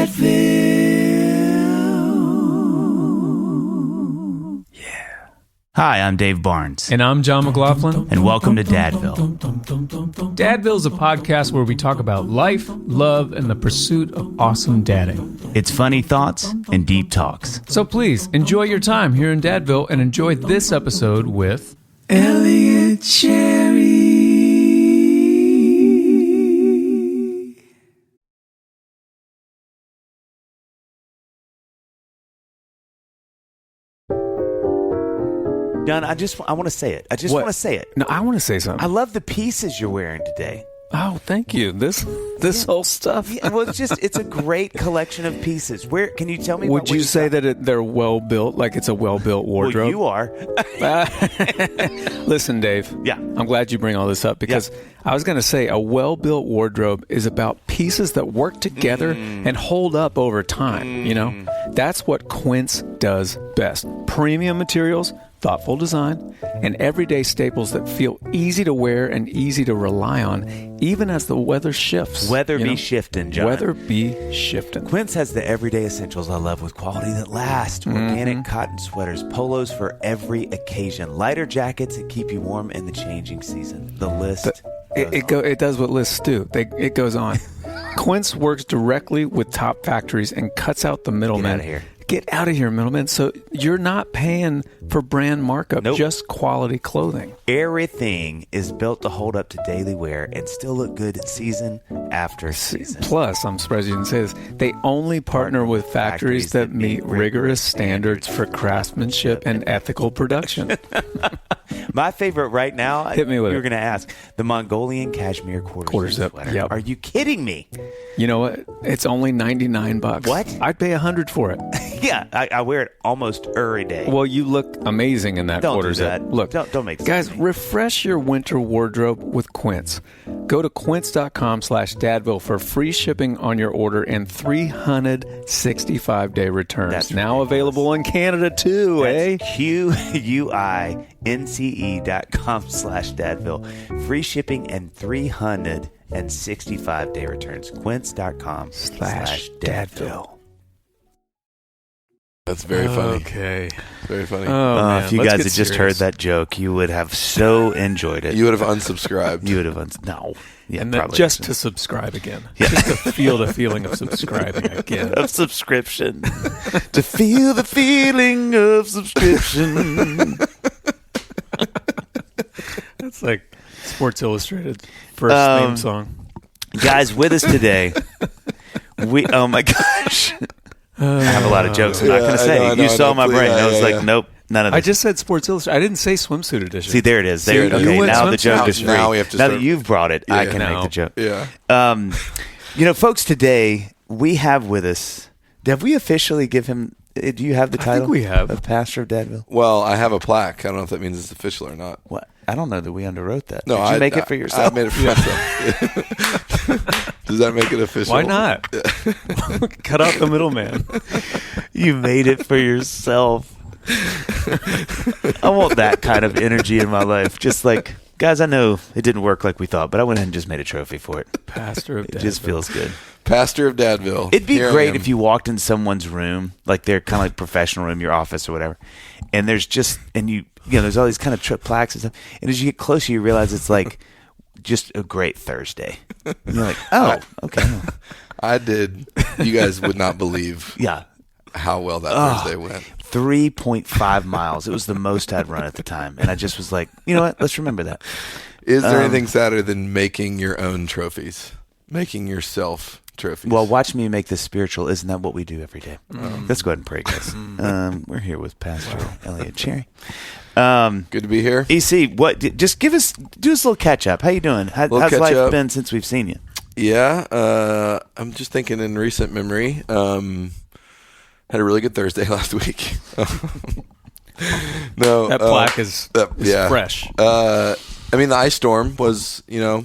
Dadville. Yeah. Hi, I'm Dave Barnes. And I'm John McLaughlin. And welcome to Dadville. Dadville is a podcast where we talk about life, love, and the pursuit of awesome dadding. It's funny thoughts and deep talks. So please, enjoy your time here in Dadville and enjoy this episode with... Elliott Cherry. John, I want to say it. I want to say it. No, I want to say something. I love the pieces you're wearing today. Oh, thank you. This whole stuff. Yeah, well, it's a great collection of pieces. Where can you tell me? Would you say that they're well built? Like it's a well built wardrobe? Well, you are. Listen, Dave. Yeah, I'm glad you bring all this up because I was going to say a well built wardrobe is about pieces that work together and hold up over time. You know, that's what Quince does best. Premium materials, thoughtful design, and everyday staples that feel easy to wear and easy to rely on, even as the weather shifts. Weather be shifting, John. Weather be shifting. Quince has the everyday essentials I love with quality that lasts. Organic cotton sweaters, polos for every occasion, lighter jackets that keep you warm in the changing season. The list it does what lists do. It goes on. Quince works directly with top factories and cuts out the middleman. Get out of here, middleman. So you're not paying for brand markup, just quality clothing. Everything is built to hold up to daily wear and still look good season after season. Plus, I'm surprised you didn't say this, they only partner with factories that meet rigorous standards for craftsmanship and ethical production. My favorite right now, hit me with you were going to ask, the Mongolian cashmere quarter zip sweater. Yep. Are you kidding me? You know what? It's only $99. What? I'd pay $100 for it. Yeah, I wear it almost every day. Well, you look amazing in that quarter zip. Look, don't make sense. Guys, refresh your winter wardrobe with Quince. Go to quince.com/dadville for free shipping on your order and 365-day returns. That's now available in Canada too, That's QUINCE.com/dadville. Free shipping and 365-day returns. Quince.com/dadville. That's very funny. Okay. Very funny. Oh, man. If you guys had just heard that joke, you would have so enjoyed it. You would have unsubscribed. You would have no. Yeah, and then just to subscribe again. Yeah. Just to feel the feeling of subscribing again. Of subscription. To feel the feeling of subscription. That's like Sports Illustrated first theme song. Guys, with us today, oh my gosh. I have a lot of jokes I'm not going to say. You saw my brain. I was like, nope, none of this. I just said Sports Illustrated. I didn't say swimsuit edition. See, there it is. Okay, now the joke is free. Now that you've brought it, I can make the joke. Yeah. Folks, today we have with us, have we officially give him, do you have the title? I think we have. Of Pastor of Dadville? Well, I have a plaque. I don't know if that means it's official or not. What? I don't know that we underwrote that. No, Did you make it for yourself? I made it for myself. Does that make it official? Why not? Cut out the middleman. You made it for yourself. I want that kind of energy in my life. Just like, guys, I know it didn't work like we thought, but I went ahead and just made a trophy for it. Pastor of Dadville. It just feels good. Pastor of Dadville. It'd be great if you walked in someone's room, like their kind of like professional room, your office or whatever, and there's just, and there's all these kind of plaques and stuff, and as you get closer, you realize it's like just a great Thursday. And you're like, oh, okay. I did. You guys would not believe how well that Thursday went. 3.5 miles. It was the most I'd run at the time. And I just was like, you know what? Let's remember that. Is there anything sadder than making your own trophies? Making yourself trophies? Well, watch me make this spiritual. Isn't that what we do every day? Let's go ahead and pray, guys. We're here with Pastor Elliott Cherry. Good to be here. EC, just do us a little catch up. How you doing? How's life been since we've seen you? Yeah, I'm just thinking in recent memory. Had a really good Thursday last week. No, that plaque is fresh. I mean, the ice storm was, that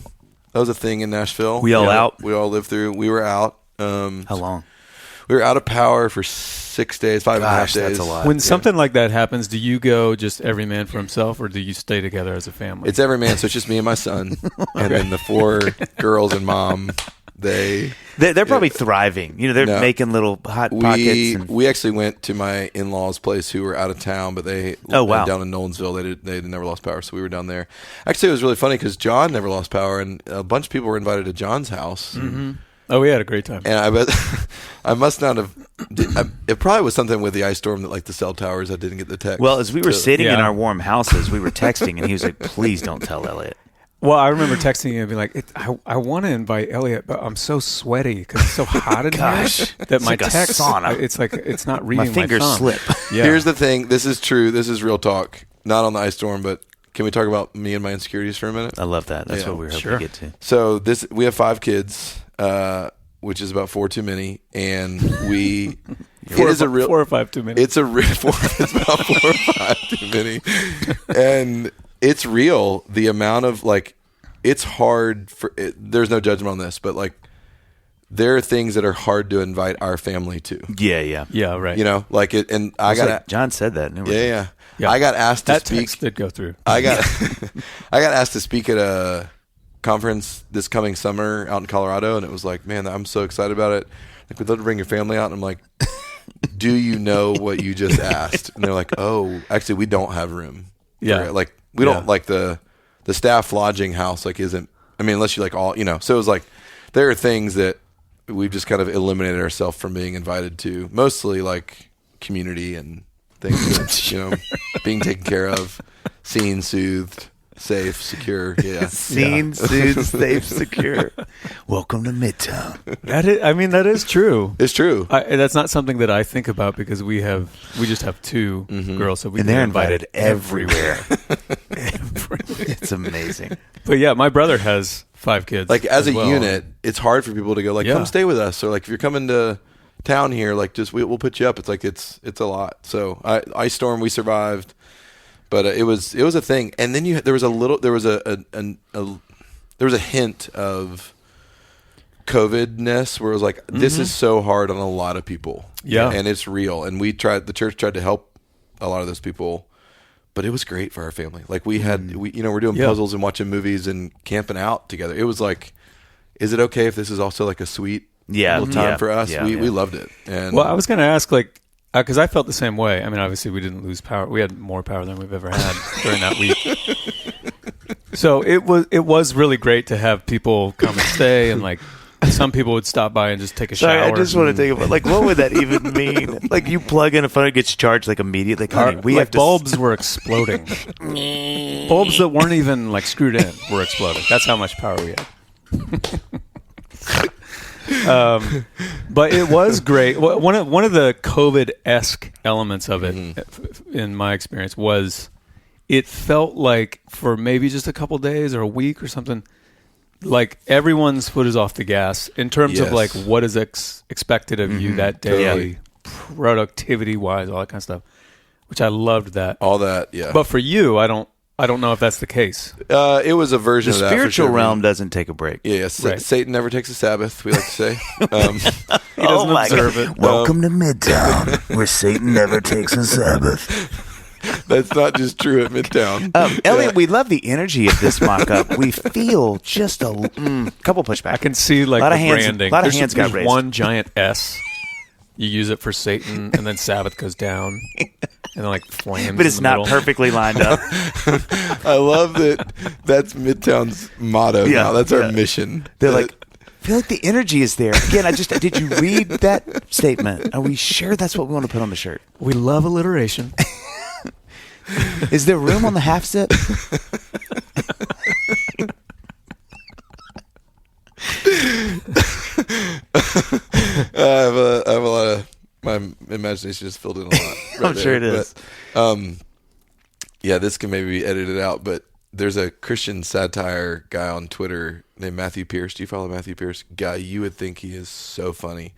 was a thing in Nashville. We all out. We all lived through. We were out. How long? We were out of power for 6 days, 5.5 days. That's a lot. When something like that happens, do you go just every man for himself, or do you stay together as a family? It's every man, so it's just me and my son, and then the 4 girls and mom They're probably thriving. They're making little hot pockets. We actually went to my in-laws' place who were out of town, but they lived down in Nolensville. They never lost power, so we were down there. Actually, it was really funny because John never lost power, and a bunch of people were invited to John's house. Mm-hmm. Oh, we had a great time. And I bet I must not have. It probably was something with the ice storm that, like the cell towers, I didn't get the text. Well, as we were sitting in our warm houses, we were texting, and he was like, "Please don't tell Elliott." Well, I remember texting you and being like, I want to invite Elliott, but I'm so sweaty because it's so hot in here that my text, sauna. It's not reading my fingers thumb. slip. Yeah. Here's the thing. This is true. This is real talk. Not on the ice storm, but can we talk about me and my insecurities for a minute? I love that. That's what we were hoping to get to. So we have 5 kids, which is about 4 too many, and we. 4 or 5 too many. It's it's about 4 or 5 too many, and it's real. The amount of it's hard there's no judgment on this, but there are things that are hard to invite our family to. Yeah, right. And I got John said that. Yeah. I got asked to speak. That text did go through. I got asked to speak at a conference this coming summer out in Colorado, and it was like, man, I'm so excited about it. We'd love to bring your family out. And I'm like, do you know what you just asked? And they're like, oh, actually, we don't have room. Yeah. We don't the staff lodging house isn't. I mean, unless you all. So it was there are things that we've just kind of eliminated ourselves from being invited to. Mostly community and things that, being taken care of, seen, soothed, safe, secure. Yeah. Seen, soothed, safe, secure. Welcome to Midtown. That is true. It's true. That's not something that I think about because we just have 2 girls, so and they're invited everywhere. It's amazing. But yeah, my brother has 5 kids. As a unit, it's hard for people to go come stay with us, or if you're coming to town here, we'll put you up. It's a lot. So ice storm, we survived. But it was a thing, and then there was a hint of COVID-ness where it was this is so hard on a lot of people, and it's real. And the church tried to help a lot of those people, but it was great for our family. We're doing puzzles and watching movies and camping out together. It was is it okay if this is also a sweet little time for us? We loved it. And I was going to ask because I felt the same way. I mean, obviously, we didn't lose power. We had more power than we've ever had during that week. So it was really great to have people come and stay, and some people would stop by and just take a shower. Sorry, I just want to think about what would that even mean? You plug in a phone, it gets charged immediately. Bulbs were exploding. Bulbs that weren't even screwed in were exploding. That's how much power we had. But it was great. One of the COVID-esque elements of it, in my experience, was it felt like for maybe just a couple days or a week or something, everyone's foot is off the gas in terms of what is expected of you that day, productivity-wise, all that kind of stuff, which I loved that. All that, yeah. But for you, I don't know if that's the case. It was a version of that. The spiritual realm doesn't take a break. Yeah, right. Satan never takes a Sabbath, we like to say. He doesn't observe it. Welcome to Midtown, where Satan never takes a Sabbath. That's not just true at Midtown. Elliott, we love the energy of this mock-up. We feel just a couple pushback. I can see a lot of branding. A lot of hands got raised. One giant S. You use it for Satan, and then Sabbath goes down, and then flames. But it's not perfectly lined up. I love that. That's Midtown's motto. Yeah, now that's our mission. They're I feel like the energy is there. Again, did you read that statement? Are we sure that's what we want to put on the shirt? We love alliteration. Is there room on the half zip? I have a lot of my imagination just filled in a lot. I'm sure it is. But, this can maybe be edited out. But there's a Christian satire guy on Twitter named Matthew Pierce. Do you follow Matthew Pierce? Guy, you would think he is so funny,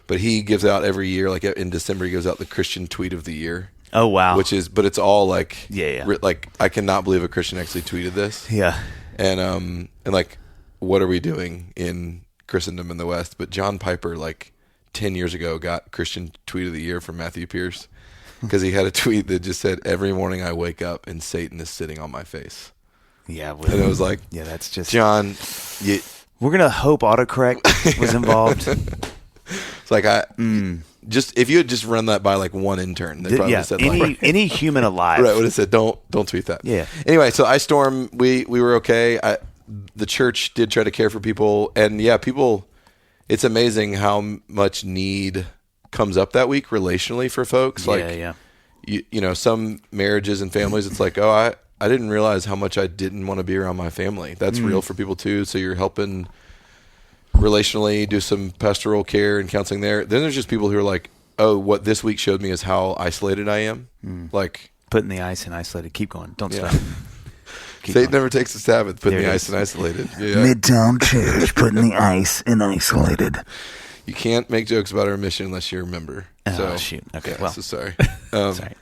but he gives out every year, in December, he gives out the Christian tweet of the year. Oh wow! But it's all I cannot believe a Christian actually tweeted this. Yeah, and what are we doing in Christendom in the West? But John Piper 10 years ago got Christian tweet of the year from Matthew Pierce because he had a tweet that just said, "Every morning I wake up and Satan is sitting on my face." Yeah, and it was that's just John. We're going to hope autocorrect was involved. It's like just if you had just run that by like one intern, they probably said any human alive. Right, would have said don't tweet that. Yeah. Anyway, so Ice Storm, we were okay. The church did try to care for people, and people. It's amazing how much need comes up that week relationally for folks. You know, some marriages and families, it's like, I didn't realize how much I didn't want to be around my family. That's real for people too. So you're helping relationally, do some pastoral care and counseling there. Then there's just people who are like, oh, what this week showed me is how isolated I am. Like putting the ice in isolated. Keep going. Don't stop. Satan never takes a Sabbath. Putting the ice in isolated. Yeah. Midtown Church, putting the ice in isolated. You can't make jokes about our mission unless you're a member. Oh, shoot. Okay, well. So sorry. Sorry.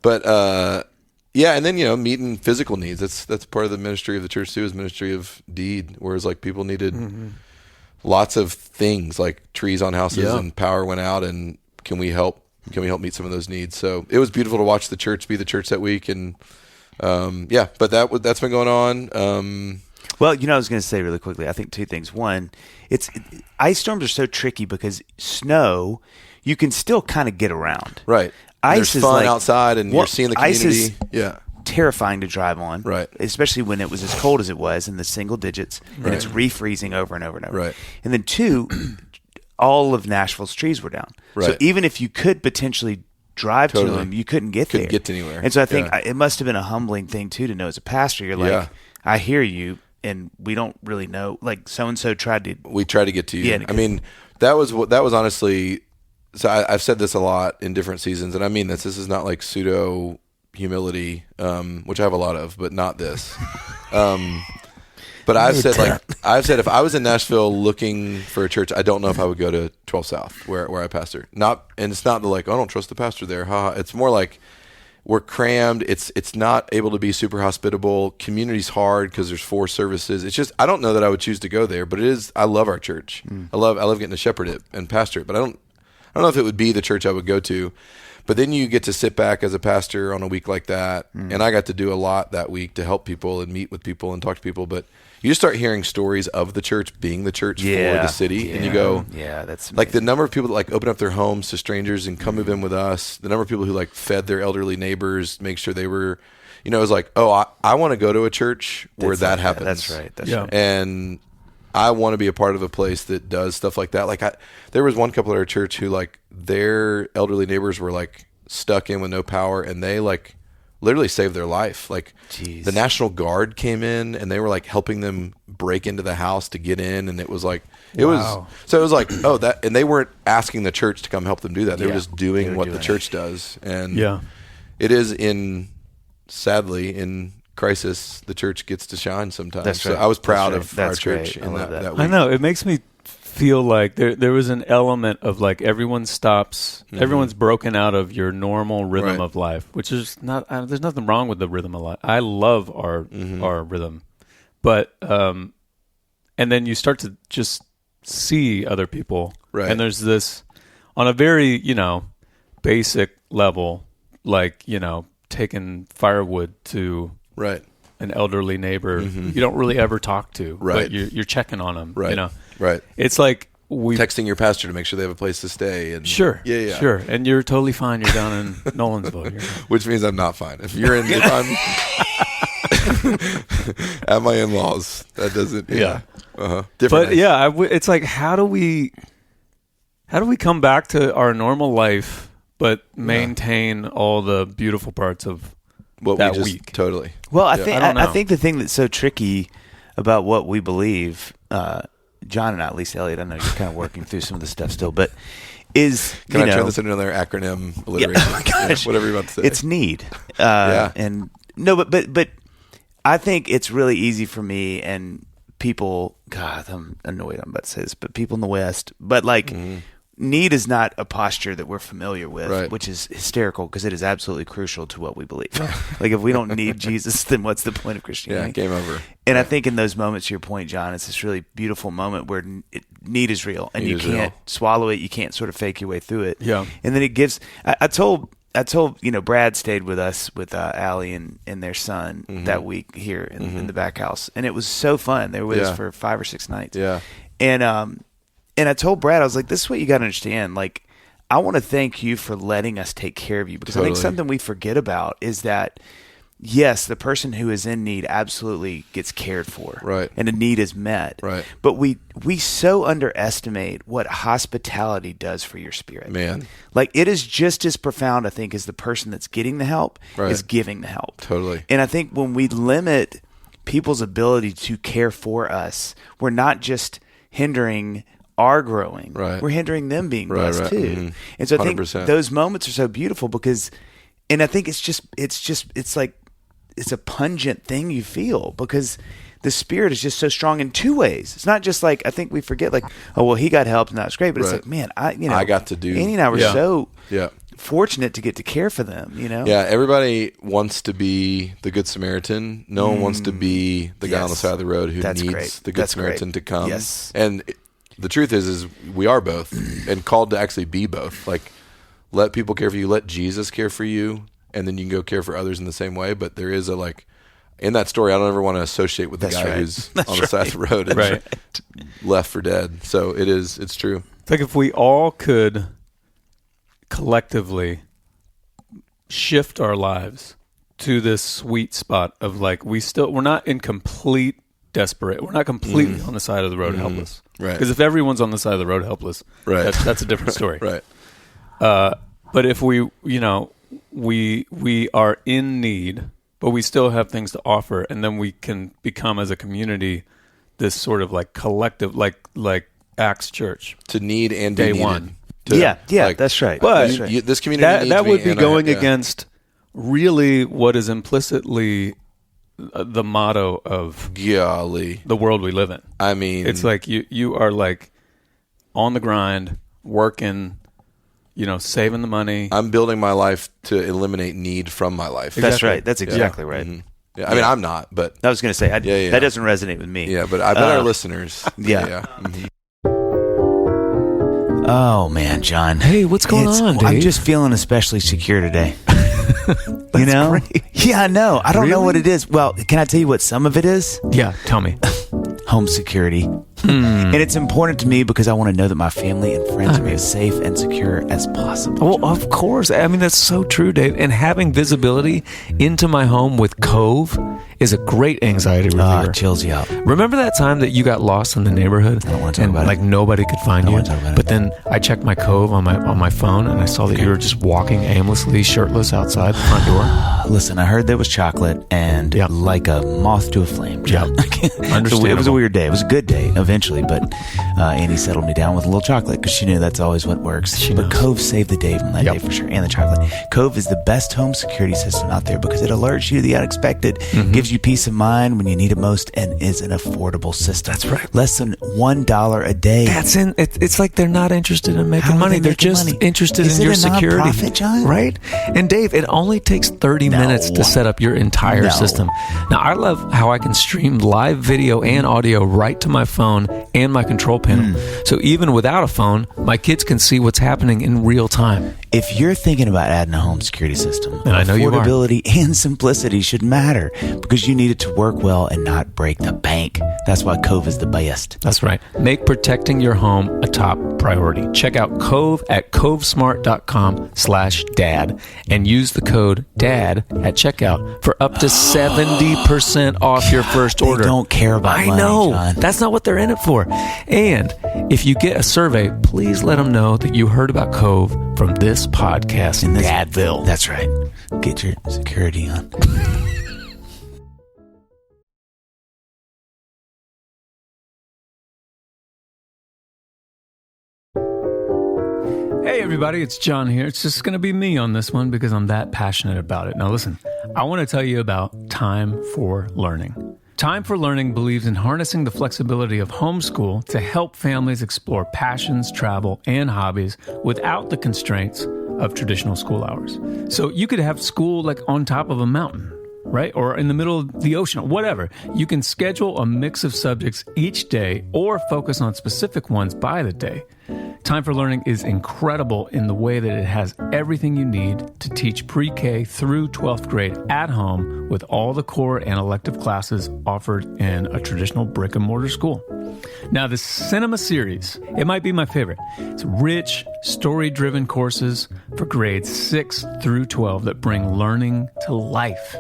But, and then, meeting physical needs. That's part of the ministry of the church too, is ministry of deed. Whereas like people needed lots of things like trees on houses and power went out, and can we help meet some of those needs? So it was beautiful to watch the church be the church that week. And, but that's been going on. Well, I was going to say really quickly, I think two things. One, ice storms are so tricky because snow, you can still kind of get around. Right. Ice There's is fun like, outside, and you're seeing the community. Ice is terrifying to drive on. Right. Especially when it was as cold as it was in the single digits, and it's refreezing over and over and over. Right. And then two, all of Nashville's trees were down. Right. So even if you could potentially drive to them, you couldn't get there. Couldn't get to anywhere. And so I think it must have been a humbling thing too to know as a pastor. You're like, I hear you, and we don't really know. Like so and so tried to. We tried to get to you. Yeah, I mean, that was honestly. So I've said this a lot in different seasons, and I mean this. This is not like pseudo humility, which I have a lot of, but not this. But I've said if I was in Nashville looking for a church, I don't know if I would go to 12 South where I pastor. And it's not I don't trust the pastor there. It's more like we're crammed. It's not able to be super hospitable. Community's hard because there's 4 services. It's just I don't know that I would choose to go there, but it is. I love our church. I love getting to shepherd it and pastor it, but I don't know if it would be the church I would go to. But then you get to sit back as a pastor on a week like that, and I got to do a lot that week to help people and meet with people and talk to people. But you just start hearing stories of the church being the church for the city, and you go, that's amazing. Like the number of people that like open up their homes to strangers and come move in with us. The number of people who like fed their elderly neighbors, make sure they were, it was like, I want to go to a church where that happens. That's right. That's right. And I want to be a part of a place that does stuff like that. Like there was one couple at our church who like their elderly neighbors were like stuck in with no power, and they like literally saved their life. Like the National Guard came in and they were like helping them break into the house to get in. And it was like, it was like, and they weren't asking the church to come help them do that. They were just doing what the church does. And it is sadly in crisis, the church gets to shine sometimes. That's right. So I was proud of our church in that week. I know. It makes me feel like there was an element of like everyone stops, everyone's broken out of your normal rhythm of life, which is not, there's nothing wrong with the rhythm of life. I love our rhythm. But, and then you start to just see other people. Right. And there's this, on a very, basic level, like, taking firewood to an elderly neighbor you don't really ever talk to, but you're checking on them, Right. It's like texting your pastor to make sure they have a place to stay. And sure. And you're totally fine. You're down in Nolensville. Which means I'm not fine. If I'm at my in-laws, that doesn't. Different. But it's like how do we come back to our normal life, but maintain all the beautiful parts of that week? Totally. Well, I think the thing that's so tricky about what we believe, John and I, at least Elliott, I know you're kind of working through some of the stuff still, but is can I turn this into another acronym alliteration? Whatever you're about to say. It's need. And no, but I think it's really easy for me and people. God, I'm annoyed I'm about to say this, but people in the West, but like. Need is not a posture that we're familiar with, which is hysterical because it is absolutely crucial to what we believe. Like if we don't need Jesus, then what's the point of Christianity? Yeah, game over. And I think in those moments, to your point, John, it's this really beautiful moment where need is real and you can't swallow it. You can't sort of fake your way through it. Yeah. And then it gives, I told told, Brad stayed with us with Allie and their son that week here in the back house. And it was so fun. They were with us for 5 or 6 nights. Yeah. And I told Brad, I was like, this is what you got to understand. Like, I want to thank you for letting us take care of you, because I think something we forget about is that, yes, the person who is in need absolutely gets cared for. Right. And a need is met. Right. But we so underestimate what hospitality does for your spirit. Man. Like, it is just as profound, I think, as the person that's getting the help is giving the help. Totally. And I think when we limit people's ability to care for us, we're not just hindering our growing. Right. We're hindering them being blessed too. Mm-hmm. And so I 100%. think those moments are so beautiful because, and I think it's like, it's a pungent thing you feel because the Spirit is just so strong in two ways. It's not just like, I think we forget like, oh, well, he got help and that's great. But it's like, man, I got to do. Annie and I were so Yeah. fortunate to get to care for them, Yeah, everybody wants to be the Good Samaritan. No one wants to be the guy on the side of the road who needs the Good Samaritan to come. Yes. And the truth is we are both and called to actually be both. Like, let people care for you. Let Jesus care for you. And then you can go care for others in the same way. But there is in that story, I don't ever want to associate with the guy who's on the side of the road and left for dead. So it's true. It's like if we all could collectively shift our lives to this sweet spot of like, we're not in complete desperate. We're not completely on the side of the road helpless. Right. Because if everyone's on the side of the road helpless, that's a different story. Right. But if we are in need, but we still have things to offer, and then we can become as a community this sort of like collective, like Acts Church. To need and Day be needed. one. That's right. But that's right. This community that needs would me, be going against really what is implicitly the motto of the world we live in. I mean, it's like you are like on the grind, working, saving the money. I'm building my life to eliminate need from my life. That's right. That's exactly right. Mm-hmm. Yeah, I mean, I'm not, but I was going to say that doesn't resonate with me. Yeah, but I bet our listeners. Yeah. Mm-hmm. Oh man, John. Hey, what's going on, Dave? I'm just feeling especially secure today. That's great. Yeah, I know. I don't know what it is. Well, can I tell you what some of it is? Yeah, tell me. Home security. And it's important to me because I want to know that my family and friends are as safe and secure as possible. Well, of course. I mean, that's so true, Dave. And having visibility into my home with Cove is a great anxiety reliever. Chills you out. Remember that time that you got lost in the neighborhood? I don't want to talk about it. Nobody could find you. Want to talk about it. But then I checked my Cove on my phone, and I saw that you were just walking aimlessly, shirtless outside the front door. Listen, I heard there was chocolate and like a moth to a flame. Yeah, understandable. It was a weird day. It was a good day eventually, but Annie settled me down with a little chocolate because she knew that's always what works. But Cove saved the day from that day for sure, and the chocolate. Cove is the best home security system out there because it alerts you to the unexpected, gives you peace of mind when you need it most, and is an affordable system. That's right. Less than $1 a day. It's like they're not interested in making money. They're just interested in your security. Is it a nonprofit, John? Right? And Dave, it only takes 30 minutes to set up your entire system. Now, I love how I can stream live video and audio right to my phone and my control panel. So even without a phone, my kids can see what's happening in real time. If you're thinking about adding a home security system, and I know you are, affordability and simplicity should matter because you need it to work well and not break the bank. That's why Cove is the best. That's right. Make protecting your home a top priority. Check out Cove at covesmart.com/dad and use the code DAD at checkout for up to 70% off your first order. They don't care about money, I know. John. That's not what they're in it for. And if you get a survey, please let them know that you heard about Cove from this podcast in Dadville. That's right. Get your security on. Hey everybody, it's John here. It's just going to be me on this one because I'm that passionate about it. Now listen, I want to tell you about Time for Learning. Time for Learning believes in harnessing the flexibility of homeschool to help families explore passions, travel, and hobbies without the constraints of traditional school hours. So you could have school like on top of a mountain, right? Or in the middle of the ocean, whatever. You can schedule a mix of subjects each day or focus on specific ones by the day. Time for Learning is incredible in the way that it has everything you need to teach pre-K through 12th grade at home with all the core and elective classes offered in a traditional brick and mortar school. Now, the Cinema series, it might be my favorite. It's rich, story-driven courses for grades 6 through 12 that bring learning to life.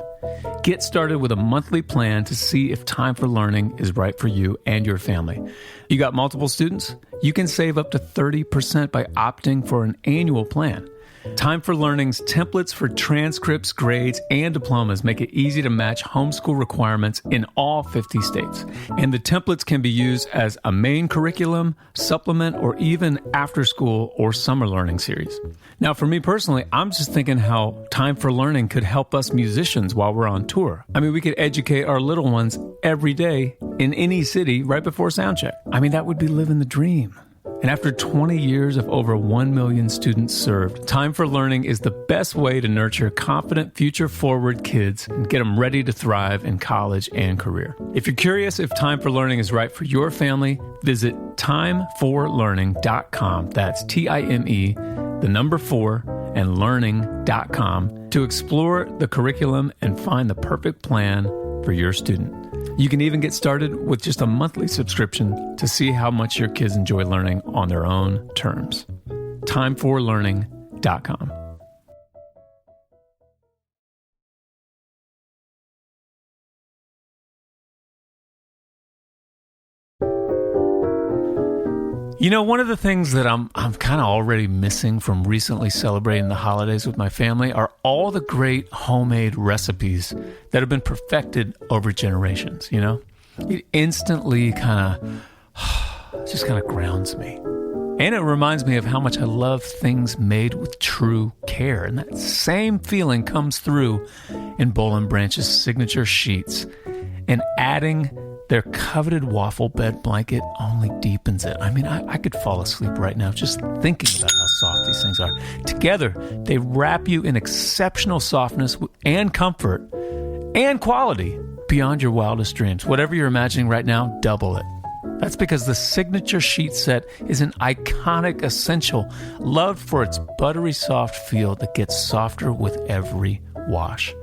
Get started with a monthly plan to see if Time for Learning is right for you and your family. You got multiple students? You can save up to 30% by opting for an annual plan. Time for Learning's templates for transcripts, grades, and diplomas make it easy to match homeschool requirements in all 50 states. And the templates can be used as a main curriculum, supplement, or even after-school or summer learning series. Now, for me personally, I'm just thinking how Time for Learning could help us musicians while we're on tour. I mean, we could educate our little ones every day in any city right before sound check. I mean, that would be living the dream. And after 20 years of over 1 million students served, Time for Learning is the best way to nurture confident, future-forward kids and get them ready to thrive in college and career. If you're curious if Time for Learning is right for your family, visit timeforlearning.com. That's TIME, the number 4, and learning.com to explore the curriculum and find the perfect plan for your student. You can even get started with just a monthly subscription to see how much your kids enjoy learning on their own terms. Timeforlearning.com. You know, one of the things that I'm kind of already missing from recently celebrating the holidays with my family are all the great homemade recipes that have been perfected over generations, you know? It instantly kind of grounds me. And it reminds me of how much I love things made with true care. And that same feeling comes through in Boll & Branch's signature sheets. And adding their coveted waffle bed blanket only deepens it. I mean, I could fall asleep right now just thinking about how soft these things are. Together, they wrap you in exceptional softness and comfort and quality beyond your wildest dreams. Whatever you're imagining right now, double it. That's because the signature sheet set is an iconic essential, loved for its buttery soft feel that gets softer with every wash.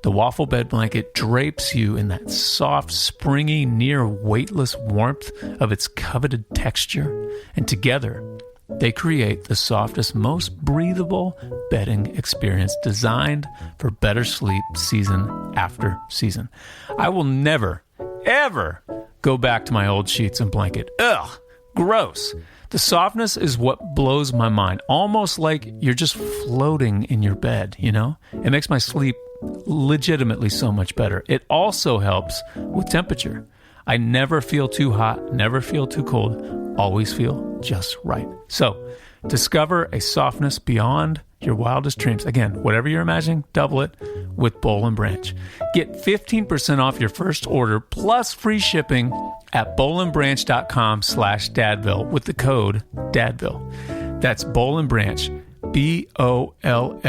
The waffle bed blanket drapes you in that soft, springy, near weightless warmth of its coveted texture, and together, they create the softest, most breathable bedding experience designed for better sleep season after season. I will never, ever go back to my old sheets and blanket. Ugh, gross. The softness is what blows my mind, almost like you're just floating in your bed, you know? It makes my sleep legitimately so much better. It also helps with temperature. I never feel too hot, never feel too cold, always feel just right. So, discover a softness beyond your wildest dreams. Again, whatever you're imagining, double it with Boll & Branch. Get 15% off your first order plus free shipping at bollandbranch.com/Dadville with the code Dadville. That's Boll & Branch, BOLLAND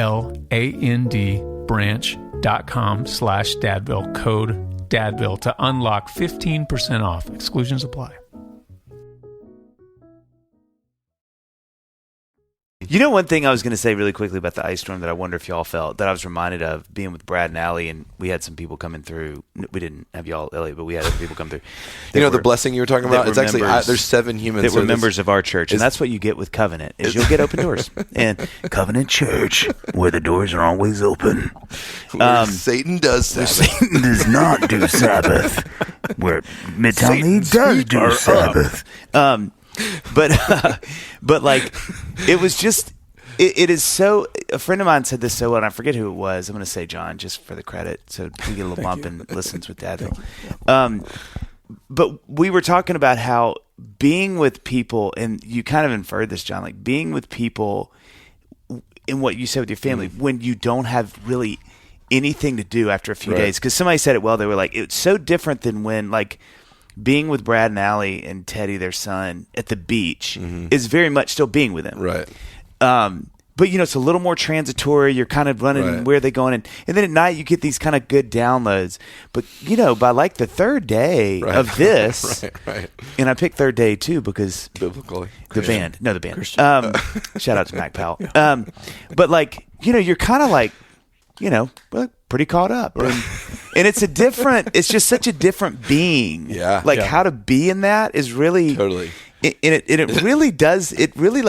branch.com/Dadville, code Dadville to unlock 15% off. Exclusions apply. You know, one thing I was going to say really quickly about the ice storm that I wonder if y'all felt, that I was reminded of being with Brad and Allie, and we had some people coming through. We didn't have y'all, Elliott, but we had other people come through. The blessing you were talking about, it's actually, there's 7 humans. That were members of our church, and that's what you get with Covenant, is you'll get open doors. And Covenant Church, where the doors are always open. Satan does Sabbath. Satan does not do Sabbath. Where Midtown League does do Sabbath. But like, it was just, it is so, a friend of mine said this so well, and I forget who it was. I'm going to say John, just for the credit, so we get a little bump and listens with Dadville. But we were talking about how being with people, and you kind of inferred this, John, like being with people in what you said with your family, when you don't have really anything to do after a few days. Because somebody said it well, they were like, it's so different than when, like, being with Brad and Allie and Teddy, their son, at the beach is very much still being with him. Right. But but it's a little more transitory. You're kind of running where are they going, and then at night you get these kind of good downloads. But by like the third day of this, and I picked third day too because biblically the band, shout out to Mac Powell. But like you're kind of like we're pretty caught up, and it's just such a different being. Yeah, how to be in that is really totally. It really does. It really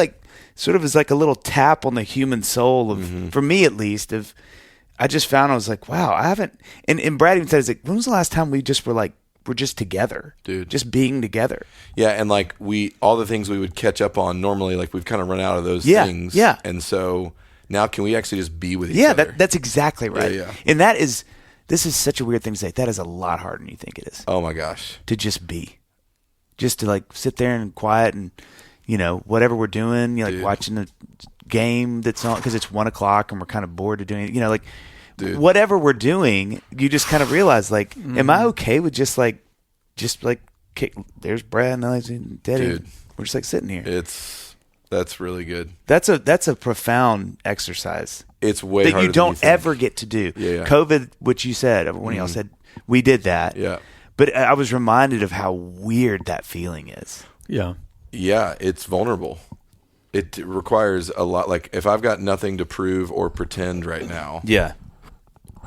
sort of is like a little tap on the human soul of, for me at least. I just found I was like, wow, I haven't. And Brad even said, "It's like, when was the last time we just we're just together, dude, just being together?" Yeah, and all the things we would catch up on normally, we've kind of run out of those things. Yeah, and so now can we actually just be with each other? Yeah, that's exactly right. Yeah. And this is such a weird thing to say. That is a lot harder than you think it is. Oh my gosh, to just be. Just to sit there and quiet and whatever we're doing, watching the game that's on because it's 1:00 and we're kind of bored of doing it. Whatever we're doing, you just kind of realize am I okay with just kick? There's Brad and Alex and Daddy. Dude, we're just sitting here. That's really good. That's a profound exercise. It's way that harder you don't than you ever get to do. Yeah. COVID, which you said, one of y'all said we did that. Yeah. But I was reminded of how weird that feeling is. Yeah. Yeah, it's vulnerable. It requires a lot. If I've got nothing to prove or pretend right now,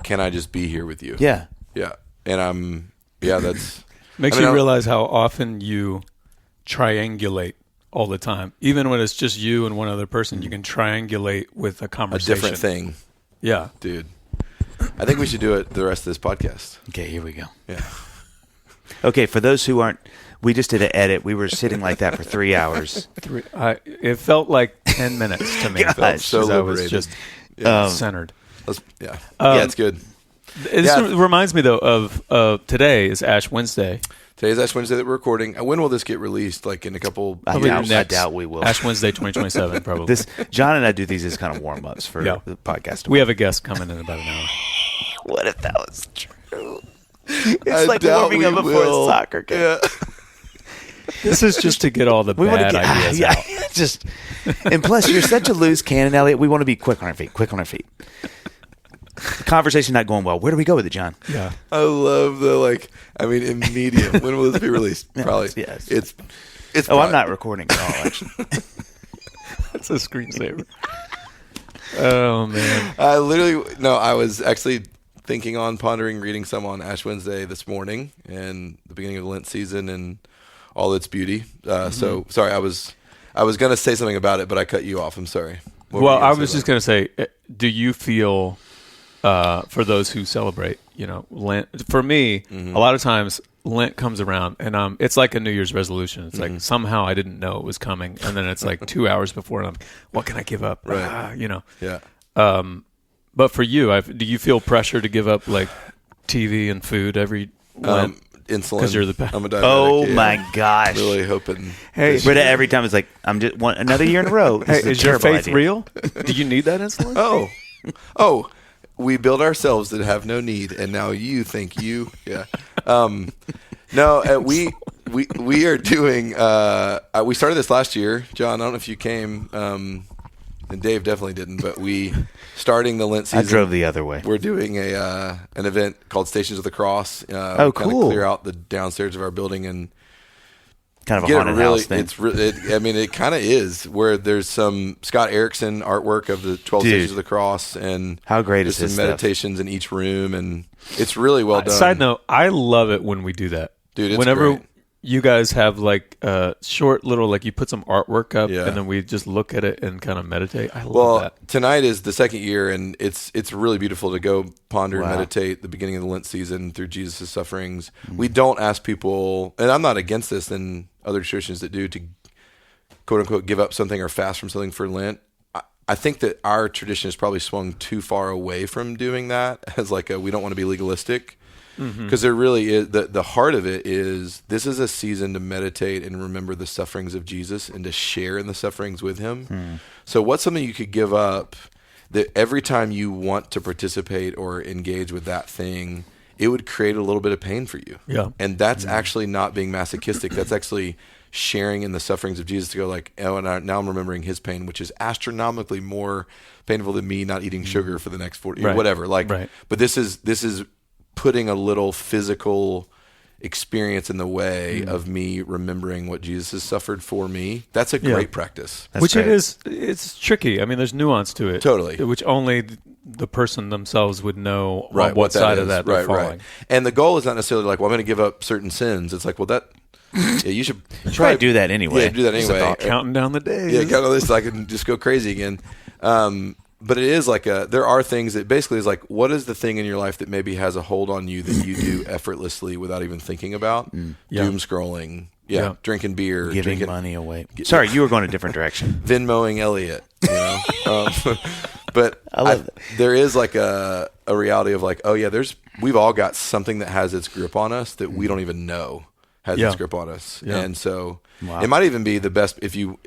can I just be here with you? Yeah. Yeah. And that's... Makes you realize how often you triangulate all the time. Even when it's just you and one other person, you can triangulate with a conversation. A different thing. Yeah. Dude. I think we should do it the rest of this podcast. Okay, here we go. Yeah. Okay, for those who aren't, we just did an edit. We were sitting like that for 3 hours. It felt like 10 minutes to me. It felt so liberated. I was just centered. It's good. This reminds me, though, of today is Ash Wednesday. Today's Ash Wednesday that we're recording. When will this get released? In a couple years? I doubt we will. Ash Wednesday 2027, probably. John and I do these as kind of warm-ups for the podcast. We have a guest coming in about an hour. What if that was true? It's like warming up before a soccer game. Yeah. This is just to get all the bad ideas out. And plus, you're such a loose cannon, Elliott. We want to be quick on our feet. The conversation not going well. Where do we go with it, John? Yeah. I love immediate. When will this be released? Probably. Yes. It's I'm not recording at all, actually. That's a screensaver. Oh, man. I was actually thinking on pondering reading some on Ash Wednesday this morning and the beginning of the Lent season and all its beauty. So sorry, I was going to say something about it, but I cut you off. I'm sorry. I was just going to say, do you feel for those who celebrate, Lent? For me, a lot of times Lent comes around and it's like a New Year's resolution. It's like somehow I didn't know it was coming, and then it's like 2 hours before, and I'm, what can I give up? Right. Yeah. But for you, do you feel pressure to give up TV and food every Lent? Insulin. Because you're I'm a diabetic. Oh my gosh! Really hoping. Hey, Britta, every time it's like I'm just another year in a row. Is your faith real? Do you need that insulin? Oh, we build ourselves that have no need, and now you think you. Yeah. No, we are doing. We started this last year, John. I don't know if you came. And Dave definitely didn't, but starting the Lent season. I drove the other way. We're doing an event called Stations of the Cross. Cool. Kind of clear out the downstairs of our building and kind of a haunted house thing. It kind of is, where there's some Scott Erickson artwork of the 12 Stations of the Cross, and how great is this some meditations in each room, and it's really well done. Side note, I love it when we do that. Dude, it's whenever great. You guys have short little, you put some artwork up and then we just look at it and kind of meditate. I love that. Tonight is the second year, and it's really beautiful to go ponder and meditate the beginning of the Lent season through Jesus' sufferings. We don't ask people, and I'm not against this than other traditions that do, to quote unquote give up something or fast from something for Lent. I think that our tradition has probably swung too far away from doing that as we don't want to be legalistic. Because there really is, the heart of it is, this is a season to meditate and remember the sufferings of Jesus and to share in the sufferings with him. So what's something you could give up that every time you want to participate or engage with that thing, it would create a little bit of pain for you? Yeah. And that's actually not being masochistic. That's actually sharing in the sufferings of Jesus to go like, oh, and now I'm remembering his pain, which is astronomically more painful than me not eating sugar for the next 40, whatever. Like, but this is putting a little physical experience in the way of me remembering what Jesus has suffered for me. That's a great practice. Which great. It's tricky. I mean, there's nuance to it. Totally. Which only the person themselves would know on what side of that they're falling. And the goal is not necessarily like, well, I'm going to give up certain sins. It's like, well, you should probably do that anyway. Yeah, do that anyway. Counting down the days. Yeah, count on this so I can just go crazy again. But it is like there are things that basically is like, what is the thing in your life that maybe has a hold on you that you do effortlessly without even thinking about? Doom scrolling, drinking beer, giving money away. Sorry, you were going a different direction. Venmoing Elliott, but there is like a reality of like, oh yeah, we've all got something that has its grip on us that we don't even know has its grip on us, and so it might even be the best if you.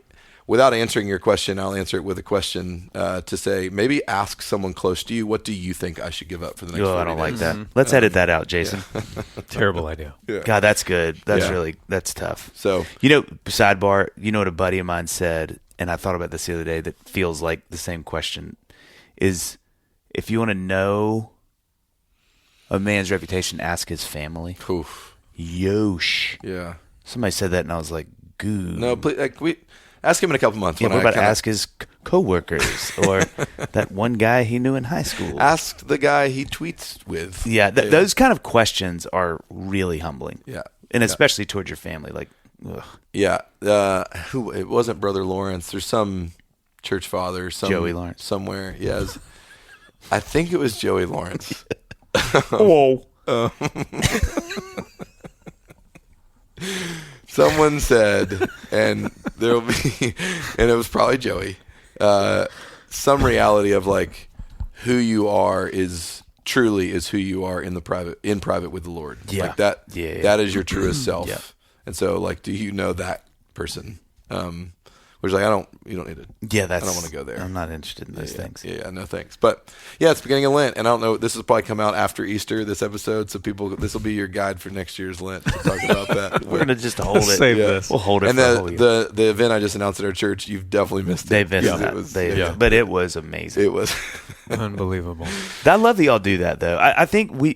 Without answering your question, I'll answer it with a question to say, maybe ask someone close to you, what do you think I should give up for the next 40 I don't days? like that. Let's edit that out, Jason. Terrible idea. Yeah. God, that's good. That's tough. So, sidebar, what a buddy of mine said, and I thought about this the other day that feels like the same question, is if you want to know a man's reputation, ask his family. Oof. Yosh. Yeah. Somebody said that, and I was like, goo. No, please, ask him in a couple months. Yeah, what about ask his coworkers or that one guy he knew in high school? Ask the guy he tweets with. Yeah, those kind of questions are really humbling. Yeah, and especially towards your family. Like, ugh. Yeah, it wasn't Brother Lawrence. There's some church father, Joey Lawrence somewhere. Yes, I think it was Joey Lawrence. Whoa. Someone said, and there'll be, and it was probably Joey, some reality of like who you are is truly who you are in private with the Lord. Yeah. Like that. Yeah. That is your truest self. Yeah. And so like, do you know that person? Which like, you don't need to. Yeah, I don't want to go there. I'm not interested in those things. Yeah, no thanks. But yeah, it's beginning of Lent, and I don't know. This will probably come out after Easter. This episode, so this will be your guide for next year's Lent to talk about that. We're gonna just hold it. Save this. We'll hold it. And for a whole year. the event I just announced at our church, you've definitely missed it. They've missed that. But it was amazing. It was unbelievable. I love that y'all do that though. I think we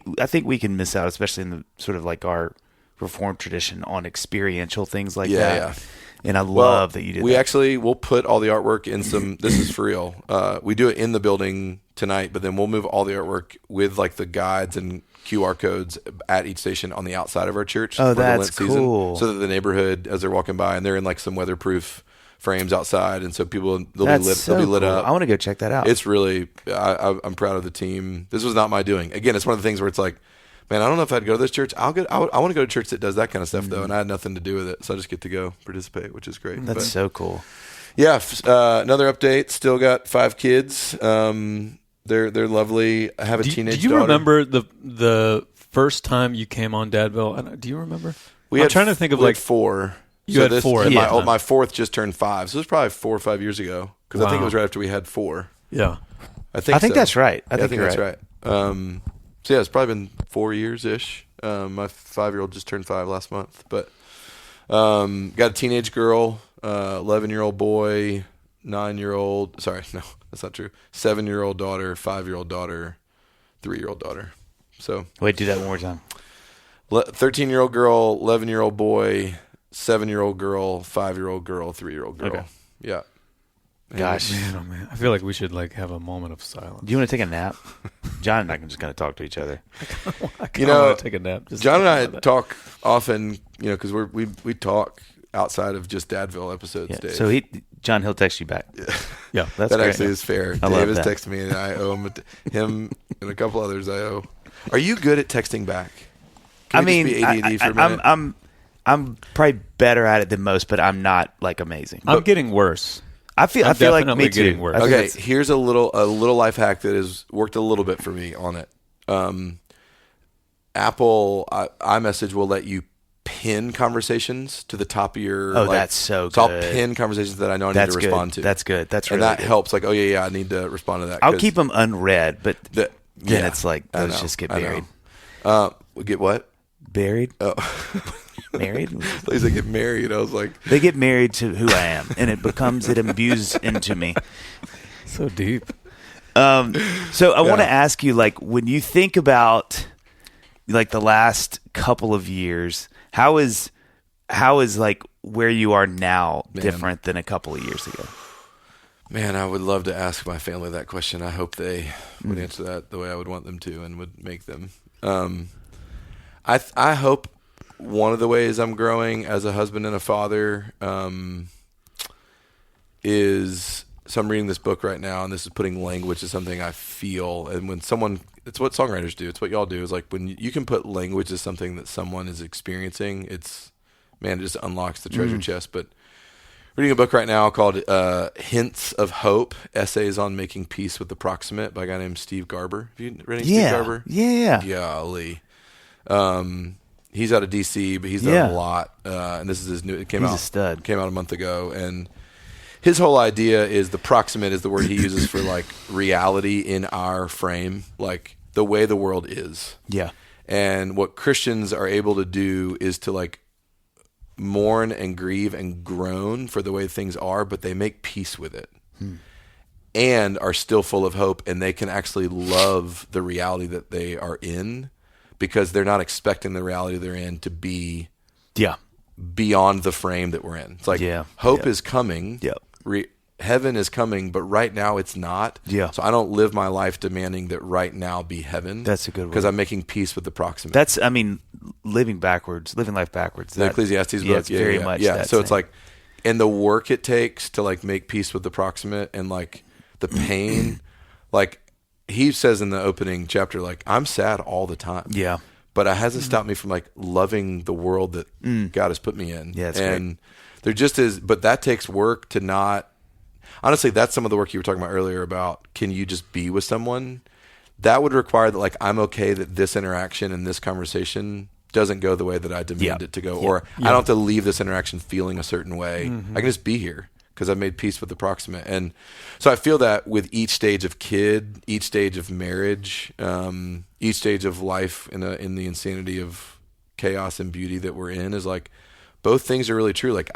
can miss out, especially in the sort of like our Reformed tradition, on experiential things like that. Yeah. And I love that you did that. We'll put all the artwork in some, this is for real. We do it in the building tonight, but then we'll move all the artwork with like the guides and QR codes at each station on the outside of our church. Oh, for the that's Lent season, cool. so that the neighborhood, as they're walking by, and they're in like some weatherproof frames outside, and so they'll be lit up. I want to go check that out. It's really, I'm proud of the team. This was not my doing. Again, it's one of the things where it's like, man, I don't know if I'd go to this church. I want to go to a church that does that kind of stuff, though, and I had nothing to do with it, so I just get to go participate, which is great. That's so cool. Yeah, another update. Still got 5 kids. They're lovely. I have a teenage daughter. Do you remember the first time you came on Dadville? Do you remember? I'm trying to think of like 4. You had 4. My 4th just turned 5, so it was probably 4 or 5 years ago, because I think it was right after we had 4. Yeah, I think that's right. I think that's right. So yeah, it's probably been 4 years-ish. My 5-year-old just turned 5 last month. But got a teenage girl, 11-year-old boy, 9-year-old. Sorry, no, that's not true. 7-year-old daughter, 5-year-old daughter, 3-year-old daughter. So wait, do that one more time. 13-year-old girl, 11-year-old boy, 7-year-old girl, 5-year-old girl, 3-year-old girl. Okay. Yeah. Gosh, man. I feel like we should like have a moment of silence. Do you want to take a nap? John and I can just kind of talk to each other. I want to take a nap. John and I talk often, because we talk outside of just Dadville episodes. Yeah. Dave. So he'll text you back. Yeah, that's that great. Actually is fair. I Dave has that. texted me, and I owe him and a couple others. I owe. Are you good at texting back? Can just be ADD for a minute? I'm probably better at it than most, but I'm not like amazing. I'm getting worse. I feel like me too. Worse. Okay, here's a little life hack that has worked a little bit for me on it. Apple iMessage will let you pin conversations to the top of your. Oh, that's so good. So I'll pin conversations that I know I need to respond to. That's good. That's really and that good. helps. Like, I need to respond to that. I'll keep them unread, but then it's like those just get buried. Get what? Buried? Oh. Married? They get married. I was like, they get married to who I am, and it imbues into me. So deep. So I want to ask you, like, when you think about like the last couple of years, how is like where you are now different than a couple of years ago? Man, I would love to ask my family that question. I hope they would answer that the way I would want them to and would make them. I hope one of the ways I'm growing as a husband and a father is, so I'm reading this book right now, and this is putting language to something I feel. And when someone, it's what songwriters do. It's what y'all do. Is like when you can put language to something that someone is experiencing, it just unlocks the treasure chest. But reading a book right now called Hints of Hope, Essays on Making Peace with the Proximate by a guy named Steve Garber. Have you read any Steve Garber? Yeah. Golly. He's out of D.C., but he's done a lot. And this is his new, he's a stud. Came out a month ago. And his whole idea is the proximate is the word he uses for like reality in our frame, like the way the world is. Yeah. And what Christians are able to do is to like mourn and grieve and groan for the way things are, but they make peace with it and are still full of hope, and they can actually love the reality that they are in because they're not expecting the reality they're in to be beyond the frame that we're in. It's like hope is coming. Heaven is coming, but right now it's not. So I don't live my life demanding that right now be heaven. That's a good word. Because I'm making peace with the proximate. That's, I mean, living life backwards. The Ecclesiastes book. It's very much that so same. It's like, and the work it takes to like make peace with the proximate and like the pain, like he says in the opening chapter, like I'm sad all the time. Yeah. But it hasn't stopped me from like loving the world that God has put me in. Yeah, it's and there just is, but that takes work to not. Honestly, that's some of the work you were talking about earlier about can you just be with someone? That would require that like I'm okay that this interaction and this conversation doesn't go the way that I demand it to go. Or I don't have to leave this interaction feeling a certain way. I can just be here because I've made peace with the proximate. And so I feel that with each stage of kid, each stage of marriage, each stage of life in the insanity of chaos and beauty that we're in is like both things are really true. Like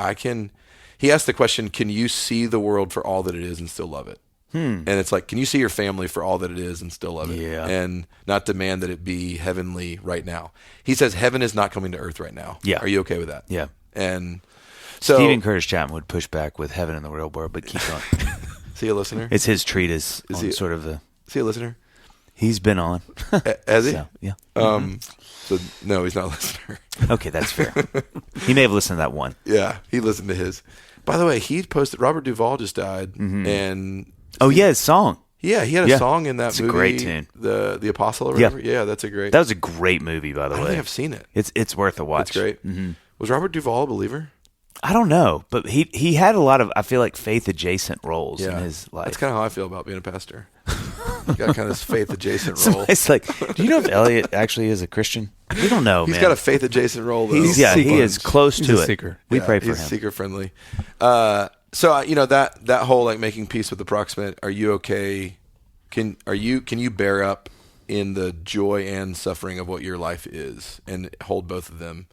he asked the question, can you see the world for all that it is and still love it? And it's like, can you see your family for all that it is and still love it? And not demand that it be heavenly right now? He says heaven is not coming to earth right now. Are you okay with that? And so Stephen Curtis Chapman would push back with heaven in the real world, but keep going. Is he a listener? It's his treatise on sort of the... Is he a listener? He's been on. Has he? So, yeah. So no, he's not a listener. Okay, that's fair. He may have listened to that one. Yeah, he listened to his. By the way, he posted, Robert Duvall just died, and... Oh, yeah, his song. Yeah, he had a song in that movie. It's a great tune. The Apostle or whatever. Yeah, that's a great... That was a great movie, by the way. I don't think I've seen it. It's worth a watch. It's great. Was Robert Duvall a believer? I don't know, but he had a lot of, I feel like, faith-adjacent roles in his life. That's kind of how I feel about being a pastor. Got kind of this faith-adjacent role. It's like, do you know if Elliott actually is a Christian? We don't know, He's got a faith-adjacent role, though. He is close to He's it. a seeker. We pray for he's him. seeker-friendly. So, that whole, like, making peace with the proximate, are you okay? Can you bear up in the joy and suffering of what your life is and hold both of them?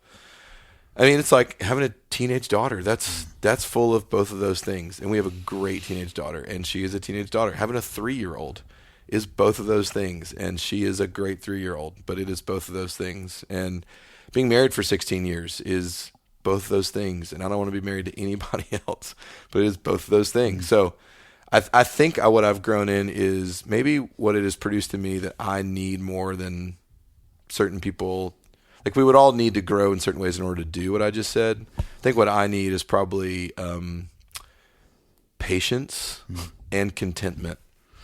I mean, it's like having a teenage daughter. That's full of both of those things. And we have a great teenage daughter, and she is a teenage daughter. Having a 3-year-old is both of those things, and she is a great 3-year-old, but it is both of those things. And being married for 16 years is both of those things, and I don't want to be married to anybody else, but it is both of those things. So I think what I've grown in is maybe what it has produced in me that I need more than certain people. Like, we would all need to grow in certain ways in order to do what I just said. I think what I need is probably patience and contentment.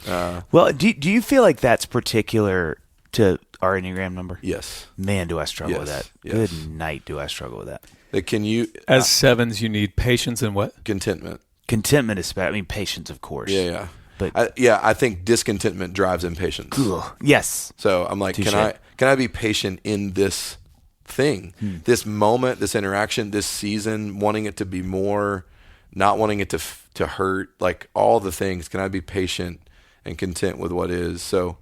Well, do you feel like that's particular to our Enneagram number? Yes. Man, do I struggle with that. Yes. Good night, do I struggle with that. Can you... As 7s, you need patience and what? Contentment. Contentment is bad. I mean, patience, of course. Yeah. But I think discontentment drives impatience. Yes. So I'm like, can I be patient in this thing, this moment, this interaction, this season, wanting it to be more, not wanting it to hurt, like all the things? Can I be patient and content with what is? So,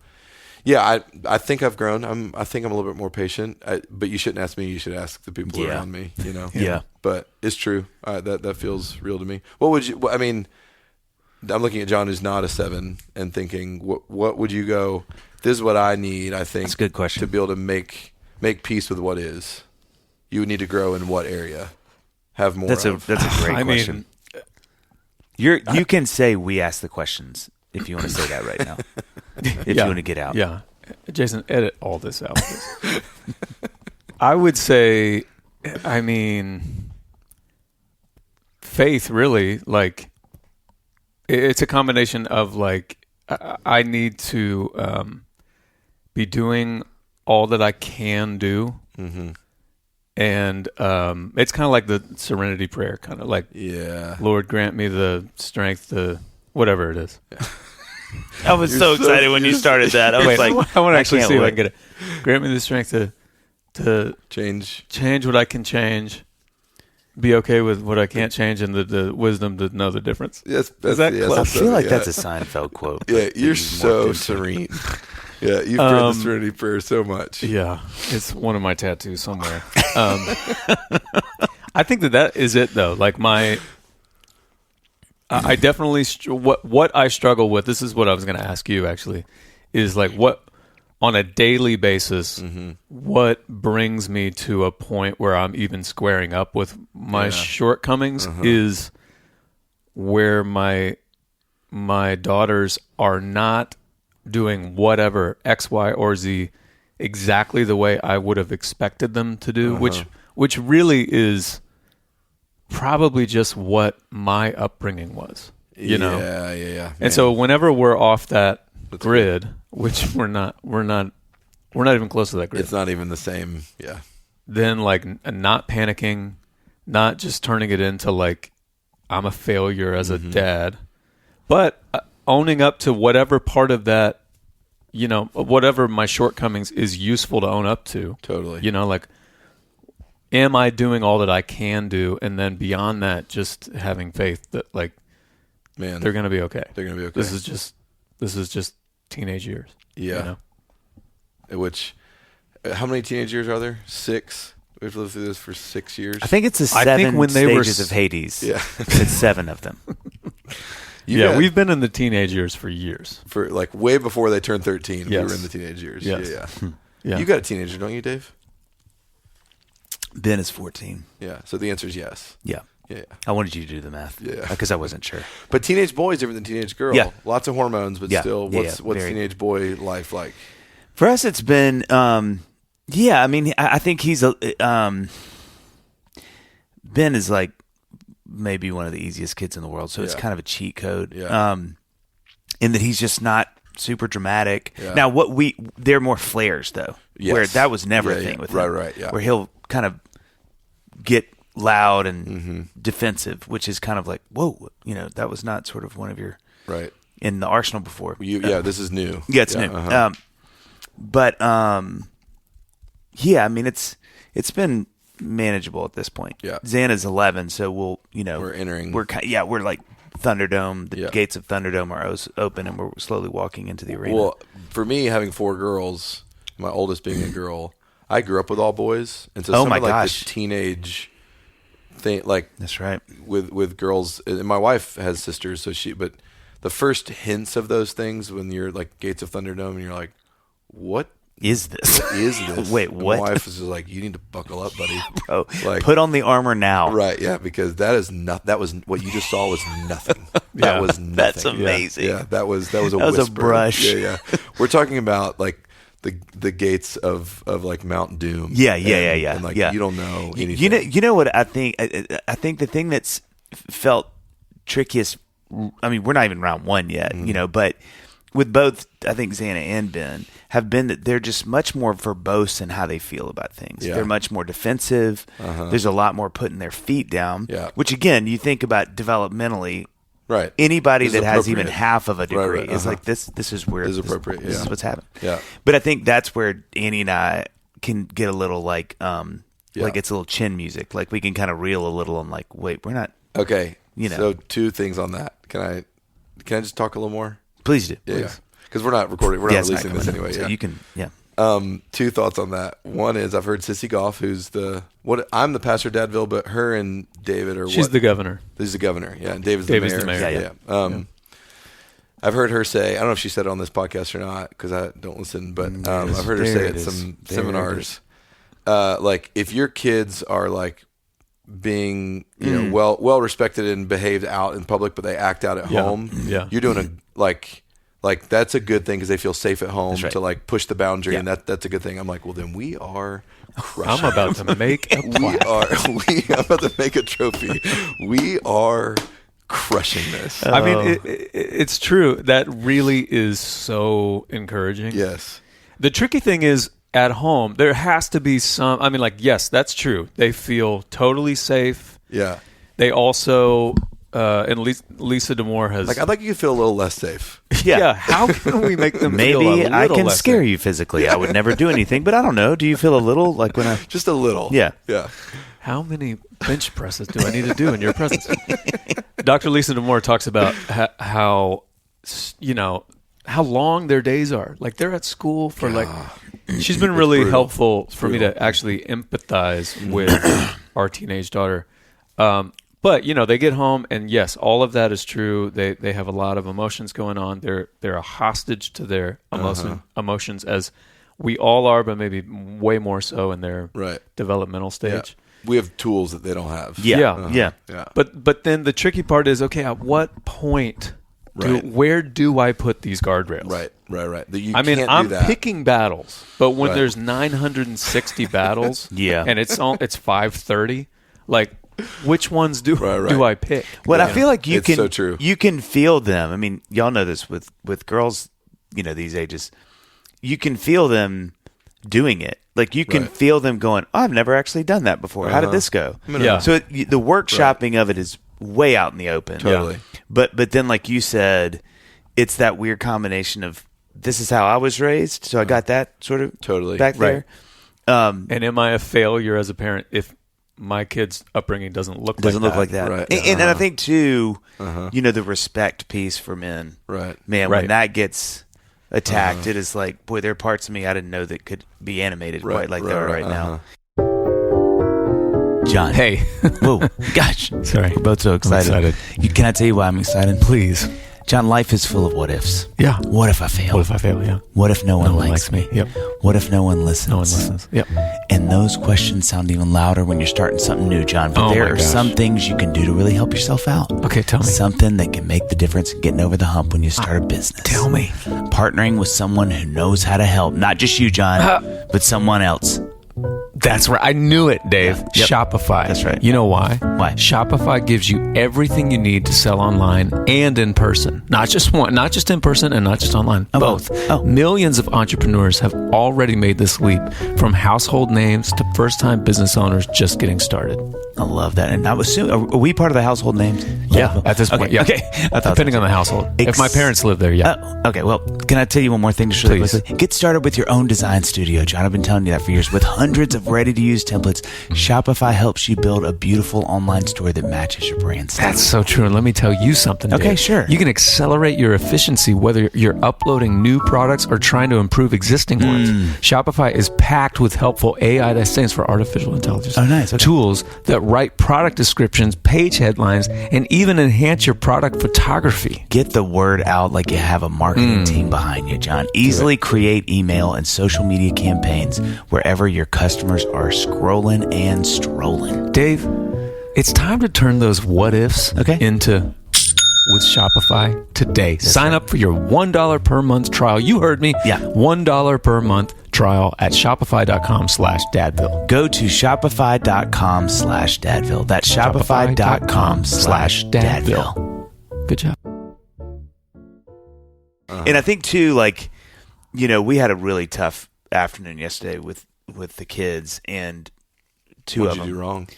Yeah, I think I've grown. I think I'm a little bit more patient. But you shouldn't ask me. You should ask the people around me. You know. Yeah. But it's true. That feels real to me. What would you? I mean, I'm looking at John, who's not a 7, and thinking, what would you go? This is what I need. I think that's a good question to be able to make peace with what is. You would need to grow in what area? Have more. That's a great question. You can say we ask the questions if you want to say that right now. If you want to get out. Yeah. Jason, edit all this out, please. I would say, I mean, faith really, like, it's a combination of, like, I need to be doing all that I can do. Mm-hmm. And it's kind of like the serenity prayer, kind of like, Lord, grant me the strength to whatever it is. Yeah. I was so excited when you started that. I was like, I want to actually see if I can get it. Grant me the strength to change what I can change, be okay with what I can't change, and the wisdom to know the difference. Yes, is that close? I feel like that's a Seinfeld quote. Yeah, you're so serene. Yeah, you've read the Serenity Prayer so much. Yeah, it's one of my tattoos somewhere. I think that is it, though. Like I definitely what I struggle with. This is what I was going to ask you. Actually, is like what on a daily basis. Mm-hmm. What brings me to a point where I'm even squaring up with my shortcomings is where my daughters are not doing whatever X, Y, or Z exactly the way I would have expected them to do, which really is probably just what my upbringing was, you know? Yeah. And so whenever we're off that grid, which we're not even close to that grid. It's not even the same. Yeah. Then like not panicking, not just turning it into like I'm a failure as a dad, but owning up to whatever part of that, you know, whatever my shortcomings is useful to own up to. Totally. You know, like, am I doing all that I can do? And then beyond that, just having faith that, like, man, they're going to be okay. They're going to be okay. This is just teenage years. Yeah. You know? Which, how many teenage years are there? 6? We have to live through this for 6 years. I think it's the 7 stages of Hades. Yeah. It's 7 of them. We've been in the teenage years for years. For like way before they turned 13, yes. We were in the teenage years. Yes. Yeah. You got a teenager, don't you, Dave? Ben is 14. Yeah. So the answer is yes. Yeah. Yeah. I wanted you to do the math. Yeah. Because I wasn't sure. But teenage boy is different than teenage girl. Yeah. Lots of hormones, but still, what's teenage boy life like? For us, it's been, I mean, I think he's Ben is like maybe one of the easiest kids in the world, so it's kind of a cheat code. Yeah. In that he's just not super dramatic. Yeah. Now, they're more flares though, where that was never a thing with him. Right, yeah. Where he'll kind of get loud and defensive, which is kind of like, whoa, you know, that was not sort of one of your in the arsenal before. This is new. Yeah, it's new. Uh-huh. I mean, it's been manageable at this point. Yeah. Xana's 11, so we're like Thunderdome. The gates of Thunderdome are open, and we're slowly walking into the arena. Well, for me, having 4 girls, my oldest being a girl, I grew up with all boys, and so something like this teenage thing, like that's right, with girls. And my wife has sisters, but the first hints of those things when you're like gates of Thunderdome, and you're like, what is this? What is this? Wait, what? My wife was just like, you need to buckle up, buddy. Bro, like, put on the armor now. Right, yeah, because that is not. That was what you just saw was nothing. That was nothing. That's amazing. Yeah, that was a whisper. Was a brush. Yeah. We're talking about like the gates of like Mount Doom. Yeah. And like you don't know anything. You know what I think? I think the thing that's felt trickiest. I mean, we're not even round 1 yet, you know, but with both, I think Xana and Ben have been that they're just much more verbose in how they feel about things. Yeah. They're much more defensive. There's a lot more putting their feet down. Yeah. Which again, you think about developmentally. Right. Anybody that has even half of a degree right. is like this is where this is appropriate. This is what's happening. Yeah. But I think that's where Annie and I can get a little like it's a little chin music. Like we can kind of reel a little and like, wait, we're not. Okay. You know. So 2 things on that. Can I just talk a little more? Please do. Yeah. because we're not recording. We're not it's releasing this coming anyway. out, so Yeah. you can. Yeah. Two thoughts on that. One is I've heard Sissy Goff, who's I'm the pastor of Dadville, but her and David are She's the governor. She's the governor. Yeah, and David's the the mayor. mayor. Yeah. I've heard her say, I don't know if she said it on this podcast or not because I don't listen, but I've heard her say at some seminars, like if your kids are like being well respected and behaved out in public, but they act out at home, you're doing like that's a good thing because they feel safe at home to like push the boundary, and that's a good thing. I'm like, well, then we are crushing. I'm about to make a plaque. I'm about to make a trophy. We are crushing this. I mean, it's true. That really is so encouraging. Yes. The tricky thing is at home, there has to be some, I mean, like, yes, that's true. They feel totally safe. Yeah. They also, and Lisa D'Amour has... Like, I'd like you to feel a little less safe. Yeah. How can we make them feel a Maybe little I can less scare safe? you physically. I would never do anything, but I don't know. Do you feel a little like when I... Just a little. Yeah. Yeah. How many bench presses do I need to do in your presence? Dr. Lisa D'Amour talks about how long their days are. Like they're at school for she's been really helpful for me to actually empathize with our teenage daughter. But they get home and yes, all of that is true. They have a lot of emotions going on. They're a hostage to their emotions as we all are, but maybe way more so in their developmental stage. Yeah. We have tools that they don't have. Yeah. But then the tricky part is, okay, at what point where do I put these guardrails? Right. I'm picking battles, but when there's 960 battles, and it's 5:30, like which ones do I pick? Well, I feel like it's so true. You can feel them. I mean, y'all know this with girls, these ages. You can feel them doing it. Like you can feel them going, oh, I've never actually done that before. How did this go? Yeah. So the workshopping of it is way out in the open. Totally. Yeah. But then, like you said, it's that weird combination of this is how I was raised, so I got that sort of back there. And am I a failure as a parent if my kid's upbringing doesn't look like that? Right. And I think too, the respect piece for men. Right. Man, when that gets attacked, it is like, boy, there are parts of me I didn't know that could be animated quite like they are right now. John. Hey. Whoa. Gosh. Sorry. We're both so excited. I'm excited. Can I tell you why I'm excited? Please. John, life is full of what ifs. Yeah. What if I fail? What if I fail? Yeah. What if no one likes me? Yep. What if no one listens? No one listens. Yep. And those questions sound even louder when you're starting something new, John. But there are some things you can do to really help yourself out. Okay, tell me. Something that can make the difference in getting over the hump when you start a business. Tell me. Partnering with someone who knows how to help. Not just you, John, but someone else. That's right. I knew it, Dave. Yeah. Yep. Shopify. That's right. You know why? Why? Shopify gives you everything you need to sell online and in person. Not just one, not just in person and not just online. Both. Millions of entrepreneurs have already made this leap, from household names to first-time business owners just getting started. I love that. And I was assuming, are we part of the household names? Yeah, at this point. Okay. Yeah. Okay. Depending on the household. If my parents live there, yeah. Okay. Well, can I tell you one more thing? Just really quickly? Get started with your own design studio, John. I've been telling you that for years. With hundreds of ready-to-use templates, Shopify helps you build a beautiful online store that matches your brand style. That's so true. And let me tell you something, Dave. Okay, sure. You can accelerate your efficiency whether you're uploading new products or trying to improve existing ones. Shopify is packed with helpful AI, that stands for artificial intelligence. Oh, nice. Okay. Tools that write product descriptions, page headlines, and even enhance your product photography. Get the word out like you have a marketing team behind you, John. Easily create email and social media campaigns wherever your customers are scrolling and strolling. Dave, it's time to turn those what ifs into with Shopify today. Sign up for your $1 per month trial. You heard me. Yeah. $1 per month trial at shopify.com/Dadville. Go to shopify.com/Dadville. That's shopify.com/Dadville. Good job. And I think too, like, we had a really tough afternoon yesterday with the kids, and two What'd of them. you do wrong?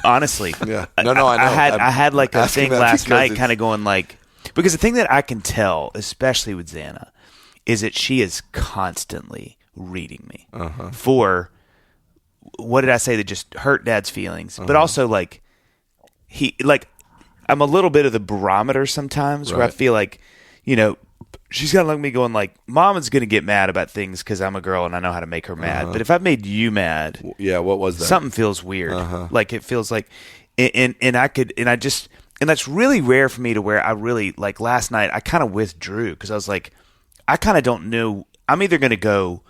Honestly, Yeah. No, I know. I had like a asking thing that last because night, kind of going like, because the thing that I can tell, especially with Xana, is that she is constantly reading me for, what did I say that just hurt Dad's feelings, but also like I'm a little bit of the barometer sometimes where I feel like, she's kind of looking at me going like, Mom is going to get mad about things because I'm a girl and I know how to make her mad. But if I've made you mad, what was that? Something feels weird. Like it feels like, and that's really rare for me to where I really, like last night, I kind of withdrew because I was like, I kind of don't know. I'm either going to go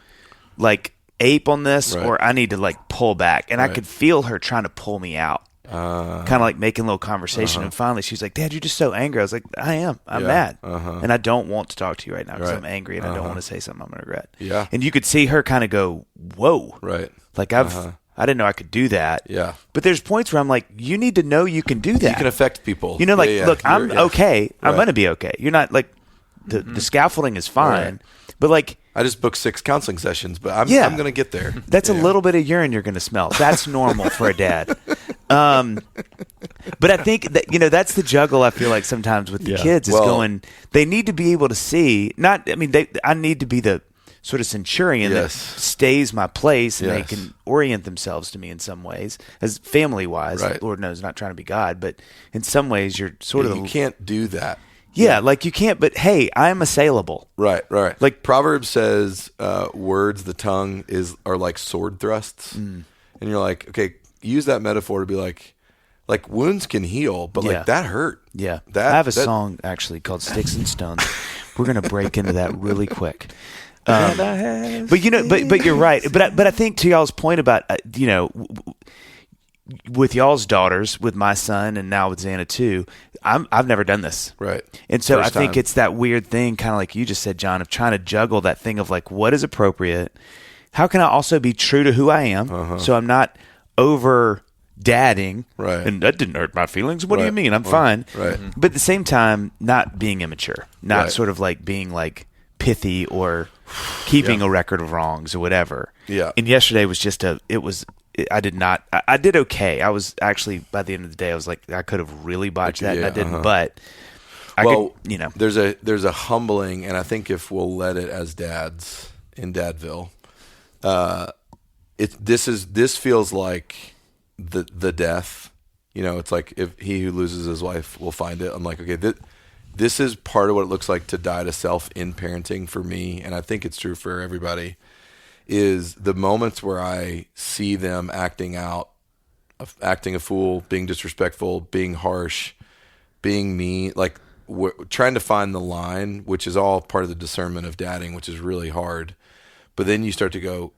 like ape on this or I need to like pull back. And I could feel her trying to pull me out. Kind of like making a little conversation, and finally she's like, "Dad, you're just so angry." I was like, "I am. I'm mad, and I don't want to talk to you right now because I'm angry and I don't want to say something I'm gonna regret." Yeah, and you could see her kind of go, "Whoa!" Right, like I didn't know I could do that. Yeah, but there's points where I'm like, "You need to know you can do that. You can affect people. You know, like, look, I'm okay. I'm gonna be okay. You're not like the scaffolding is fine, but like." I just booked 6 counseling sessions, but I'm going to get there. That's a little bit of urine you're going to smell. That's normal for a dad. But I think that, that's the juggle I feel like sometimes with the kids is going, they need to be able to see, I need to be the sort of centurion that stays my place and they can orient themselves to me in some ways, as family-wise. Right. Lord knows, not trying to be God, but in some ways you're sort of... You can't do that. Yeah, like you can't, but hey, I'm assailable. Right. Like Proverbs says, words, the tongue are like sword thrusts. And you're like, okay, use that metaphor to be like wounds can heal, but like that hurt. Yeah. I have a song actually called Sticks and Stones. We're going to break into that really quick. But you're right. But I think to y'all's point about, with y'all's daughters, with my son, and now with Xana too, I've never done this. Right. And so I think it's that weird thing, kind of like you just said, John, of trying to juggle that thing of like, what is appropriate? How can I also be true to who I am? So I'm not over dadding. Right. And that didn't hurt my feelings. What do you mean? I'm fine. Right. But at the same time, not being immature, not sort of like being like pithy or keeping a record of wrongs or whatever. Yeah. And yesterday was just I did okay. I was actually, by the end of the day, I was like, I could have really botched that, and I didn't, but I could. There's a humbling, and I think if we'll let it as dads in Dadville, this feels like the death. It's like, if he who loses his wife will find it. I'm like, okay, this is part of what it looks like to die to self in parenting for me, and I think it's true for everybody. Is the moments where I see them acting a fool, being disrespectful, being harsh, being mean, like trying to find the line, which is all part of the discernment of dadding, which is really hard. But then you start to go,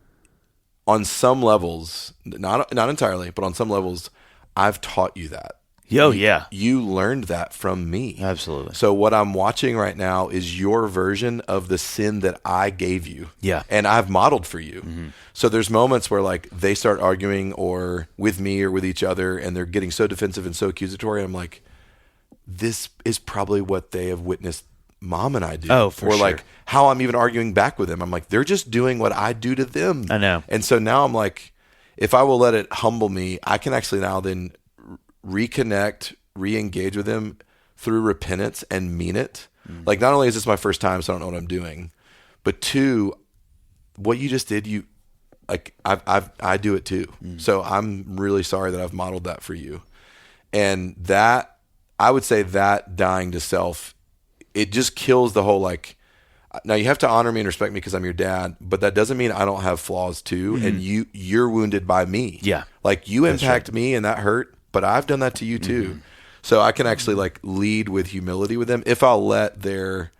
on some levels, not entirely, but on some levels, I've taught you that. You learned that from me. Absolutely. So what I'm watching right now is your version of the sin that I gave you. Yeah. And I've modeled for you. Mm-hmm. So there's moments where like they start arguing or with me or with each other, and they're getting so defensive and so accusatory. I'm like, this is probably what they have witnessed Mom and I do. Oh, for or sure. like how I'm even arguing back with them. I'm like, they're just doing what I do to them. I know. And so now I'm like, if I will let it humble me, I can actually now then reconnect, re-engage with them through repentance and mean it. Like, not only is this my first time, so I don't know what I'm doing, but 2, what you just did, I do it too. So I'm really sorry that I've modeled that for you. And that, I would say that dying to self, it just kills the whole like, now you have to honor me and respect me because I'm your dad, but that doesn't mean I don't have flaws too. And you're wounded by me. Yeah. Like you impact me and that hurt, but I've done that to you too. So I can actually like lead with humility with them if I'll let their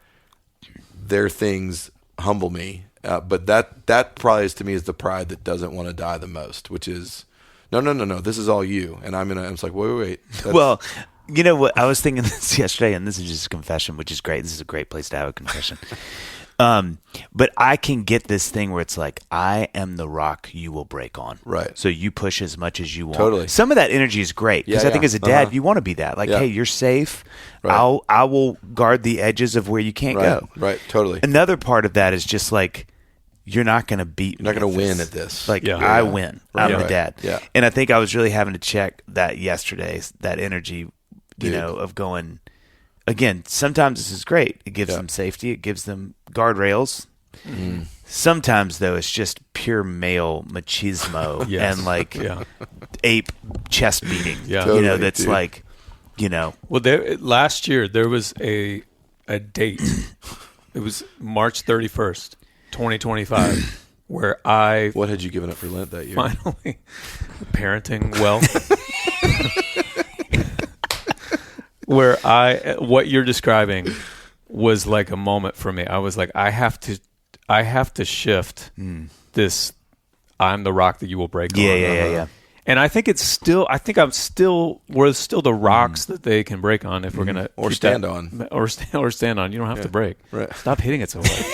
things humble me. But that probably is, to me, is the pride that doesn't want to die the most, which is no, this is all you. And I'm just like, wait. Well, you know what? I was thinking this yesterday, and this is just a confession, which is great. This is a great place to have a confession. But I can get this thing where it's like, I am the rock you will break on. Right. So you push as much as you want. Totally. Some of that energy is great because I think as a dad, you want to be that. Like, hey, you're safe. Right. I will guard the edges of where you can't go. Right. Totally. Another part of that is just like, you're not going to beat me. You're not going to win at this. Like, I win. Right. I'm the dad. Yeah. And I think I was really having to check that yesterday, that energy, you know, of going, again, sometimes this is great. It gives them safety. It gives them guardrails. Sometimes, though, it's just pure male machismo and like ape chest beating. Yeah. Totally, you know, that's dude. like, you know. Well, last year there was a date It was March 31st, 2025, where I What had you given up for Lent that year? finally parenting well. Where what you're describing was like a moment for me. I was like, I have to shift this. I'm the rock that you will break on. Yeah. And I think we're still the rocks that they can break on if we're gonna Or stand on. or stand on. You don't have to break. Right. Stop hitting it so hard.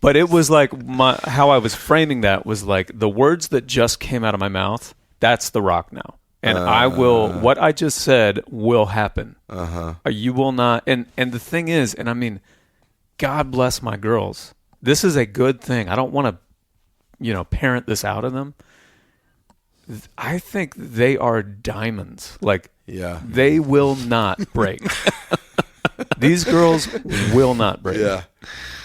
But it was like how I was framing that was like the words that just came out of my mouth. That's the rock now, and I will. What I just said will happen. You will not. And the thing is, and I mean, God bless my girls. This is a good thing. I don't want to, parent this out of them. I think they are diamonds. Like, they will not break. These girls will not break. Yeah.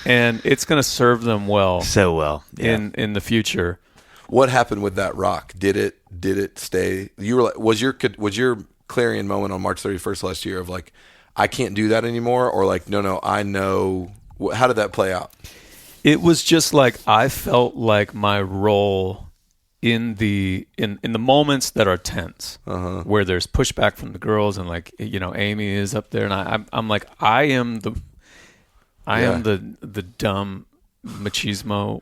And it's going to serve them well. So well. Yeah. In the future. What happened with that rock? Did it stay? You were like, was your clarion moment on March 31st last year of like, I can't do that anymore, or like, no, I know. How did that play out? It was just like I felt like my role in the moments that are tense, where there's pushback from the girls, and like Amy is up there, and I'm like I am the dumb machismo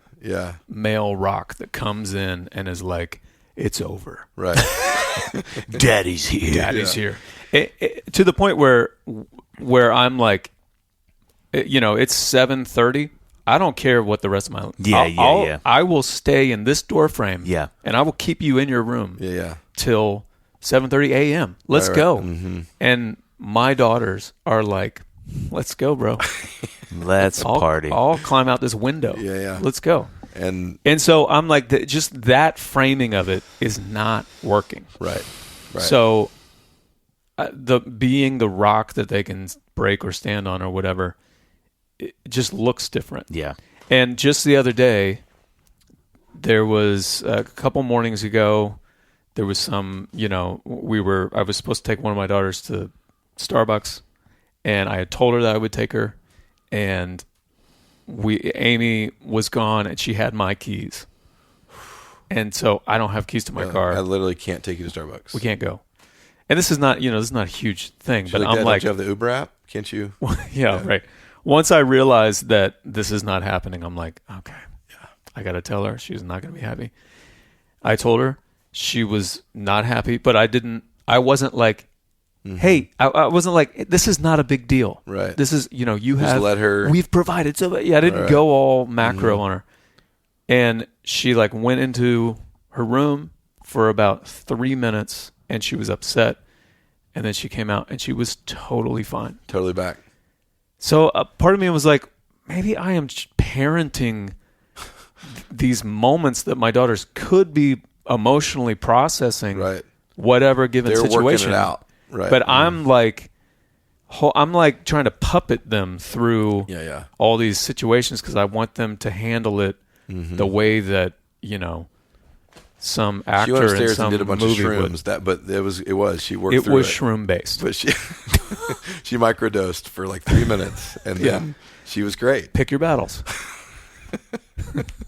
male rock that comes in and is like, it's over, right? Daddy's here. Here. To the point where I'm like, it's 7:30. I don't care what the rest of my yeah. I will stay in this door frame. Yeah. And I will keep you in your room. Yeah. Till 7:30 a.m. Let's go. Mm-hmm. And my daughters are like, let's go, bro. Let's party. I'll climb out this window. Yeah. Let's go. And so I'm like, just that framing of it is not working. Right. So being the rock that they can break or stand on or whatever, it just looks different. Yeah. And just the other day, there was a couple mornings ago, there was some, I was supposed to take one of my daughters to Starbucks, and I had told her that I would take her, and Amy was gone, and she had my keys. And so I don't have keys to my car. I literally can't take you to Starbucks. We can't go. And this is not, this is not a huge thing, but I'm Dad, like, don't you have the Uber app? Can't you? yeah, right. Once I realized that this is not happening, I'm like, okay, I got to tell her. She's not going to be happy. I told her. She was not happy, but I wasn't like, hey, I wasn't like, this is not a big deal. Right. This is, let her. We've provided so much. Yeah, I didn't go all macro on her. And she like went into her room for about 3 minutes, and she was upset. And then she came out, and she was totally fine. Totally back. So a part of me was like, maybe I am parenting these moments that my daughters could be emotionally processing, right? Whatever given situation. Working it out, right? But I'm like trying to puppet them through all these situations because I want them to handle it the way that some actor she went upstairs in some and did a bunch movie of shrooms. would. But it was she worked it through was it. shroom based, But she microdosed for like 3 minutes, and then she was great. Pick your battles.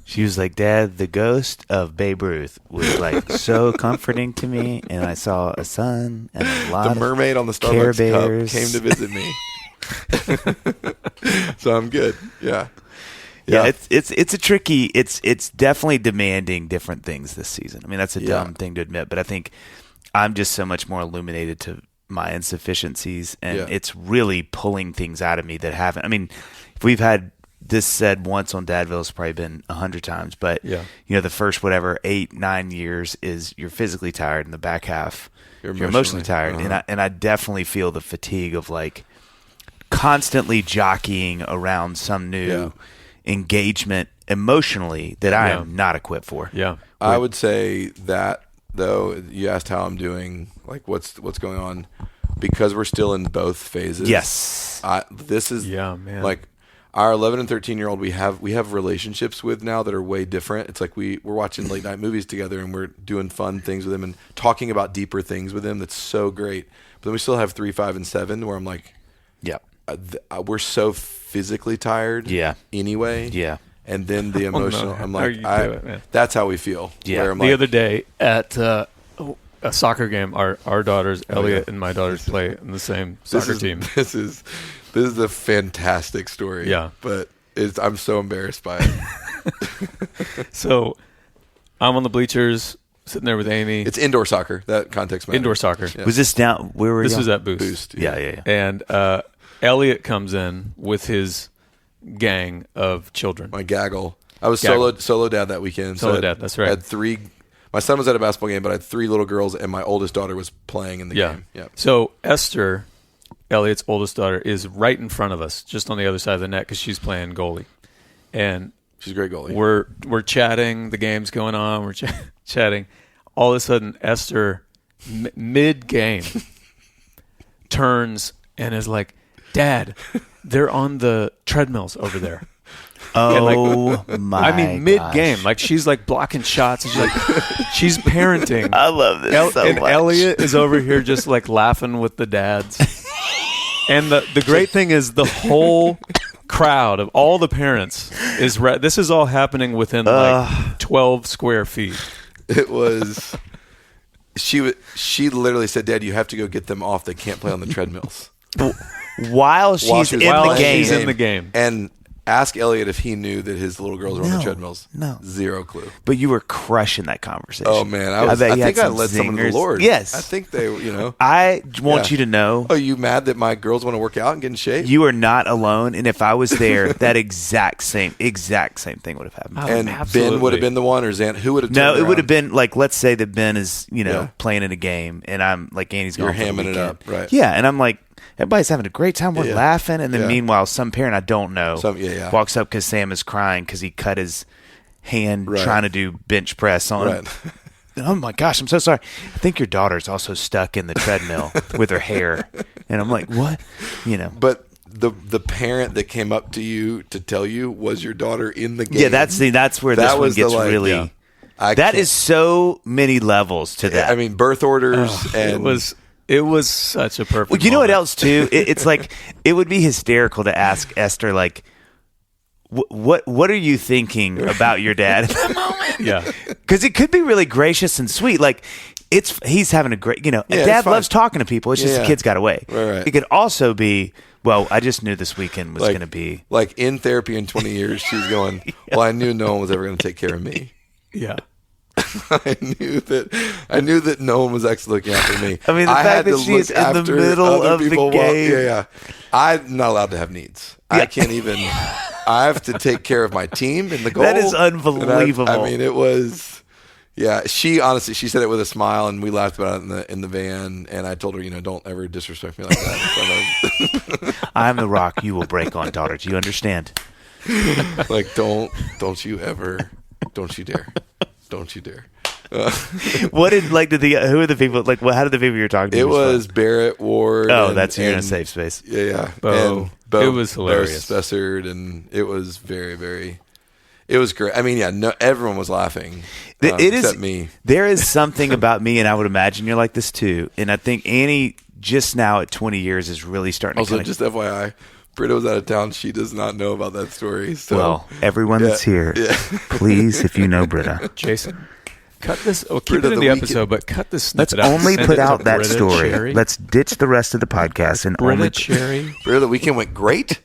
She was like, Dad, the ghost of Babe Ruth was like so comforting to me, and I saw a sun and a lot The mermaid on the Starbucks cup came to visit me. So I'm good. Yeah. Yeah, it's a tricky. It's definitely demanding different things this season. I mean, that's a dumb thing to admit, but I think I'm just so much more illuminated to my insufficiencies, and it's really pulling things out of me that haven't. I mean, if we've had this said once on Dadville, it's probably been 100 times, but the first 8-9 years is you're physically tired, and the back half you're emotionally tired, and I definitely feel the fatigue of like constantly jockeying around some new engagement emotionally that I am not equipped for. Yeah. I would say that, though, you asked how I'm doing, like what's going on, because we're still in both phases. Yes. This is man. like our 11 and 13-year-old we have relationships with now that are way different. It's like we're watching late night movies together, and we're doing fun things with them and talking about deeper things with them. That's so great. But then we still have 3, 5, and 7 where I'm like, we're so physically tired. Yeah. Anyway. Yeah. And then the emotional. no. I'm How like, you do it, man. that's how we feel. Yeah. Where I'm The like, other day at a soccer game, our daughters, Elliott yeah. and my daughters, play in the same soccer team. This is a fantastic story. Yeah. But I'm so embarrassed by it. So I'm on the bleachers, sitting there with Amy. It's indoor soccer. That context matters. Indoor soccer. Yeah. Was this down? Where were you? This was at Boost. Boost. Yeah. And Elliott comes in with his gang of children. My gaggle. I was Gaggle. solo dad that weekend. Solo I had- dad, that's right. I had 3. My son was at a basketball game, but I had 3 little girls, and my oldest daughter was playing in the game. Yeah. So Esther, Elliott's oldest daughter, is right in front of us, just on the other side of the net because she's playing goalie. And She's a great goalie. we're chatting. The game's going on. We're chatting. All of a sudden, Esther, mid-game, turns and is like, "Dad, they're on the treadmills over there." Oh my! I mean, mid-game, like she's like blocking shots. And she's like, she's parenting. I love this so and much. Elliott is over here just like laughing with the dads. And the great thing is the whole crowd of all the parents is this is all happening within like 12 square feet. It was. She literally said, "Dad, you have to go get them off. They can't play on the treadmills." While she's in the game. And ask Elliott if he knew that his little girls were on the No, treadmills. no. Zero clue. But you were crushing that conversation. Oh man, I bet you had think I some led someone to the zingers. Lord. Yes. I think they, I want Yeah. you to know Oh, you mad that my girls want to work out and get in shape? you are not alone. And if I was there, that exact same thing would have happened. Oh, and absolutely. Ben would have been the one, or Zan? Who would have? No, turned it would have around? been like, let's say that Ben is, Yeah. playing in a game, and I'm like, Annie's You're going for the hamming it weekend. up, right. Yeah, and I'm like, everybody's having a great time. We're Yeah. laughing, and then Yeah. meanwhile, some parent I don't know Yeah. walks up because Sam is crying because he cut his hand Right. trying to do bench press on. Right. Oh my gosh, I'm so sorry. I think your daughter's also stuck in the treadmill with her hair, and I'm like, what? But the parent that came up to you to tell you was your daughter in the game. Yeah, that's where That this one was the, gets like, really. yeah. I That can't- is so many levels to that. I mean, birth orders and It was such a perfect. Well, you know what moment. else too? It's like it would be hysterical to ask Esther, like, what are you thinking about your dad at the moment? Yeah. Because it could be really gracious and sweet. Like he's having a great, it's dad fine. loves talking to people. It's just Yeah. the kids got away. Right. It could also be, well, I just knew this weekend was going to be. like in therapy in 20 years. She's going, well, I knew no one was ever going to take care of me. Yeah. I knew that no one was actually looking after me. I mean, the fact that she's in the middle of the game. Yeah. I'm not allowed to have needs. I can't even. I have to take care of my team in the goal. That is unbelievable. I mean, it was. Yeah, she said it with a smile, and we laughed about it in the van. And I told her, don't ever disrespect me like that. I'm the rock you will break on, daughter. Do you understand? Like, don't you ever, don't you dare. Don't you dare. What did who are the people like? How did the people you're talking to? It respond? was Barrett Ward. Oh, and- that's you're in a and- safe space. Yeah. Bo. And Bo. It was hilarious. Bo Spessard, and it was very, very. It was great. I mean, yeah, no, everyone was laughing. It is except me. There is something about me, and I would imagine you're like this too. And I think Annie, just now at 20 years, is really starting Also, to just FYI, Britta was out of town. She does not know about that story. So. Well, everyone that's here, please, if you know Britta, Jason, cut this. Oh, keep Britta, it in the the weekend- episode, but cut this. let's snippet out. only Send put it to out that Britta story. Cherry. Let's ditch the rest of the podcast and Britta only. Cherry. Britta, the weekend went great.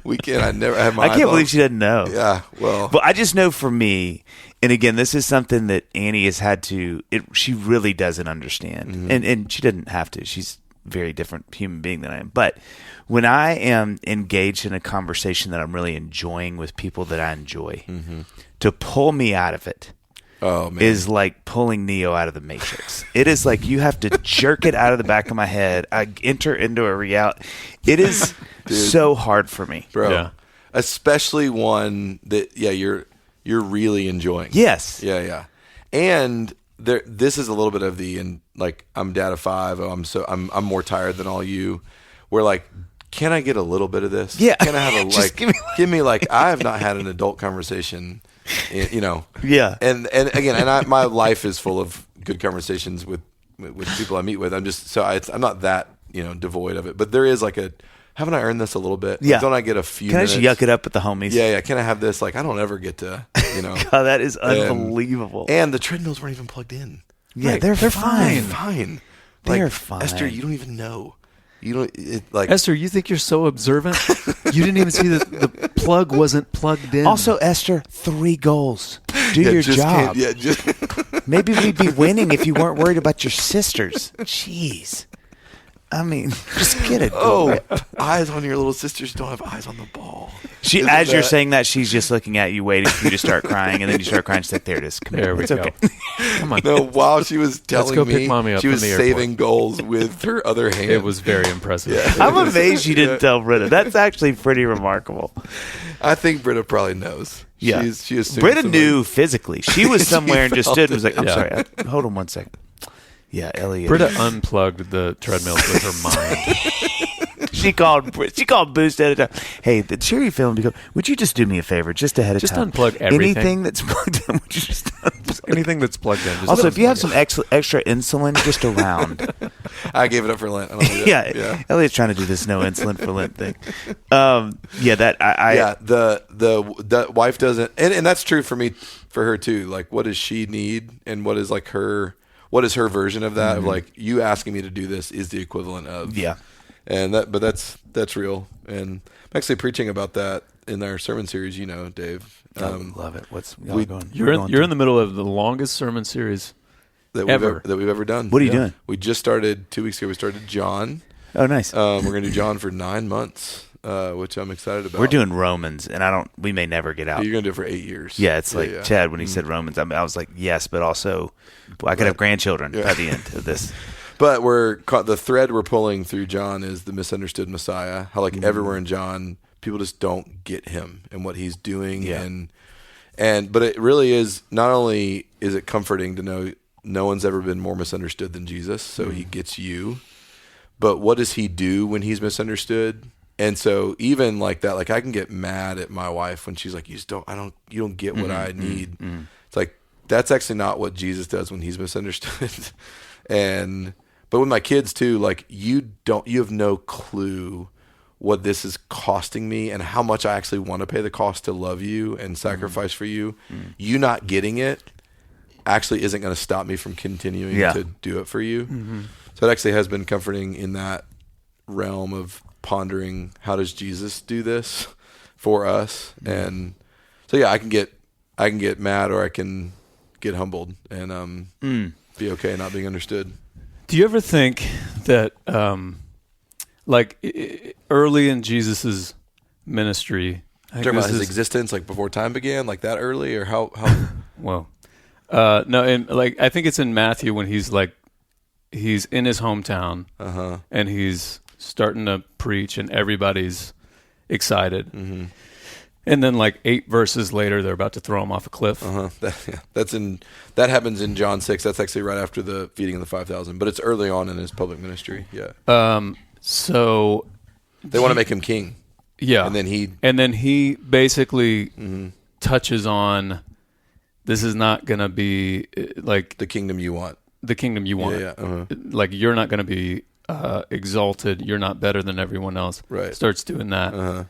Weekend, I never had my. I can't eyeball- believe she doesn't know. Yeah, well, But I just know for me, and again, this is something that Annie has had to. She really doesn't understand, Mm-hmm. and she doesn't have to. She's a very different human being than I am. But when I am engaged in a conversation that I'm really enjoying with people that I enjoy, to pull me out of it oh man, is like pulling Neo out of the Matrix. It is like you have to jerk it out of the back of my head. I enter into a reality. It is so hard for me. bro. Yeah. Especially one that you're really enjoying. Yes. Yeah. And this is a little bit of like I'm dad of 5. Oh, I'm more tired than all you. We're like, can I get a little bit of this? Yeah. Can I have a Just give me I have not had an adult conversation. Yeah. And again, my life is full of good conversations with people I meet with. I'm just I'm not that devoid of it, but there is like a haven't I earned this a little bit? Yeah. Like, don't I get a few Can minutes? I just yuck it up with the homies? Yeah. Can I have this? Like, I don't ever get to, God, that is unbelievable. And the treadmills weren't even plugged in. Yeah, Right. they're fine. Fine. They're Like, fine. Esther, you don't even know. You don't like. Esther, you think you're so observant? You didn't even see that the plug wasn't plugged in. Also, Esther, 3 goals. Do your just job. can't- Yeah, just Maybe we'd be winning if you weren't worried about your sisters. Jeez. I mean, just get it. eyes on your little sisters don't have eyes on the ball. She, as you're saying that, she's just looking at you, waiting for you to start crying, and then you start crying. She's like, "There it is. Come There here. we It's go. okay." Come on. No, while she was telling go me, pick mommy up she from was the airport. saving goals with her other hand. It was very impressive. I'm amazed you didn't tell Britta. That's actually pretty remarkable. I think Britta probably knows. Yeah. She assumes Britta somebody- knew physically. She was somewhere and just felt stood and was like, "I'm Yeah. sorry. Hold on one second." Yeah, Elliott. Britta unplugged the treadmills with her mind. She called Boost at a time. Hey, the Cherry film. Would you just do me a favor, just ahead of Just time? unplug everything. Anything that's plugged in. Would you just unplug? Anything that's plugged in. Just Also, if you have unplug some extra insulin just around, I gave it up for Lent. I don't know yeah, Elliott's trying to do this no insulin for Lent thing. The wife doesn't, and that's true for me, for her too. Like, what does she need, and what is like what is her version of that? Of like, you asking me to do this is the equivalent of and that's real. And I'm actually preaching about that in our sermon series. Dave. Love it. What's we- going? You're in the middle of the longest sermon series. that ever. we've ever done. What are you doing? We just started 2 weeks ago. We started John. Oh, nice. We're going to do John for 9 months, which I'm excited about. We're doing Romans, and we may never get out. You're going to do it for 8 years. Yeah, it's like Chad when he said Romans. I was like, yes, but also I could have grandchildren by the end of this. But the thread we're pulling through John is the misunderstood Messiah. How like everywhere in John, people just don't get him and what he's doing. Yeah. But it really is, not only is it comforting to know no one's ever been more misunderstood than Jesus, so he gets you. But what does he do when he's misunderstood? And so even like that, like I can get mad at my wife when she's like, you don't get what I need. It's like, that's actually not what Jesus does when he's misunderstood. But with my kids too, like you have no clue what this is costing me and how much I actually want to pay the cost to love you and sacrifice for you. You not getting it actually isn't going to stop me from continuing to do it for you. So it actually has been comforting in that realm of pondering, how does Jesus do this for us? And so I can get mad, or I can get humbled and be okay not being understood. Do you ever think that, early in Jesus's ministry, Talking about his existence, like before time began, like that early, or how? Well, no, and like I think it's in Matthew when he's in his hometown and he's starting to preach, and everybody's excited. And then like 8 verses later, they're about to throw him off a cliff. That happens in John 6. That's actually right after the feeding of the 5,000, but it's early on in his public ministry. Yeah. So they want to make him king. Yeah. And then he basically touches on, this is not going to be like the kingdom you want. The kingdom you want. Yeah. Like you're not going to be exalted. You're not better than everyone else. Right. Starts doing that.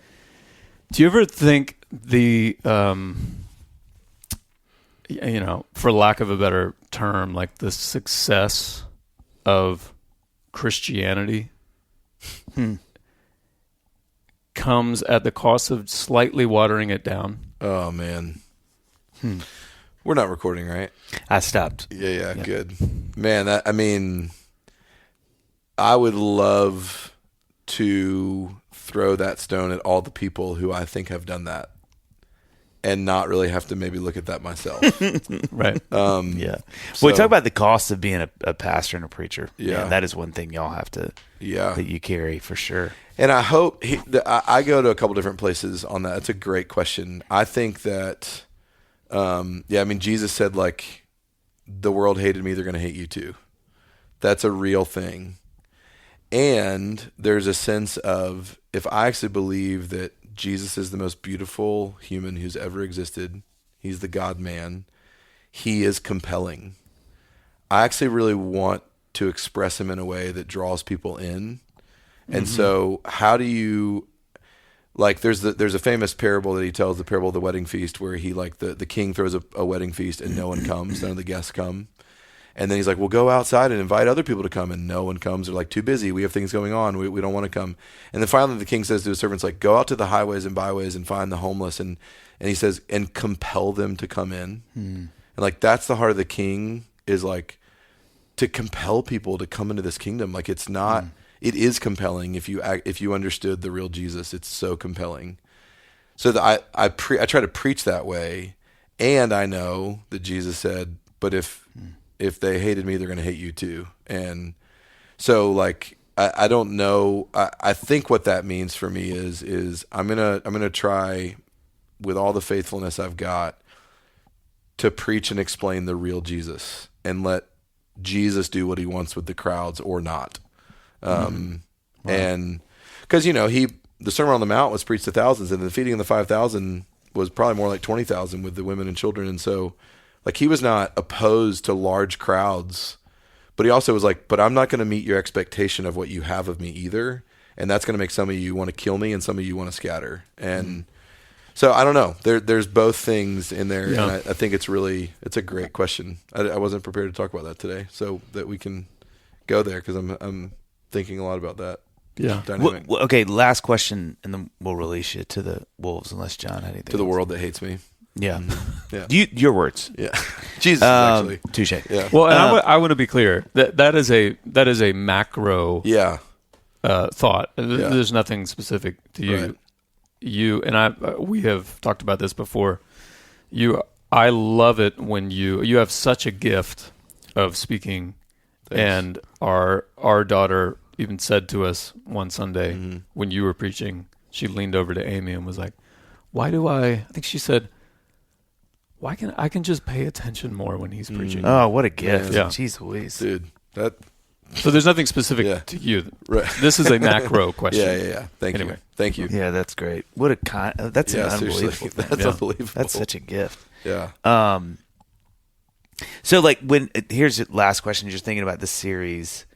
Do you ever think for lack of a better term, like the success of Christianity comes at the cost of slightly watering it down? Oh, man. We're not recording, right? I stopped. Yeah, good. Man, I would love to throw that stone at all the people who I think have done that and not really have to maybe look at that myself. Right. Yeah. Well, we talk about the cost of being a pastor and a preacher. Yeah. And that is one thing y'all have to, that you carry for sure. And I hope, I go to a couple different places on that. It's a great question. I think that, Jesus said, like, the world hated me, they're going to hate you too. That's a real thing. And there's a sense of, if I actually believe that Jesus is the most beautiful human who's ever existed, he's the God-man, he is compelling. I actually really want to express him in a way that draws people in And so how do you, like, there's a famous parable that he tells, the parable of the wedding feast, where he, like, the king throws a wedding feast and no one comes, none of the guests come. And then he's like, well, go outside and invite other people to come, and no one comes. They're like, too busy. We have things going on. We don't want to come. And then finally the king says to his servants, like, go out to the highways and byways and find the homeless. And he says, and compel them to come in. And, like, that's the heart of the king, is, like, to compel people to come into this kingdom. Like, it's not, it is compelling if you understood the real Jesus. It's so compelling. So that I try to preach that way. And I know that Jesus said, but if they hated me, they're going to hate you too. And so, like, I don't know. I think what that means for me is I'm gonna try with all the faithfulness I've got to preach and explain the real Jesus, and let Jesus do what he wants with the crowds or not. And because, the Sermon on the Mount was preached to thousands, and the feeding of the 5,000 was probably more like 20,000 with the women and children. And so, like, he was not opposed to large crowds, but he also was like, but I'm not going to meet your expectation of what you have of me either. And that's going to make some of you want to kill me and some of you want to scatter. And so I don't know, there's both things in there. Yeah. And I think it's a great question. I wasn't prepared to talk about that today, so that we can go there, because I'm thinking a lot about that. Yeah. Dynamic. Okay, last question, and then we'll release you to the wolves, unless John had anything To the else. world that hates me. Yeah. Yeah. Your words. Yeah. Jesus, actually. Touche. Yeah. Well, and I want to be clear that is a macro Yeah. thought. There's nothing specific to you. Right. You and I, we have talked about this before. I love it when you have such a gift of speaking. Thanks. And our daughter even said to us one Sunday when you were preaching, she leaned over to Amy and was like, I think she said, why can I just pay attention more when he's preaching? Oh, what a gift. Yeah. Jeez Louise. Dude, that. So there's nothing specific to you. Right. This is a macro question. Yeah. Thank you. Yeah, that's great. What a that's an unbelievable seriously. thing. That's unbelievable. That's such a gift. Yeah. So, like, here's the last question. You're thinking about the series.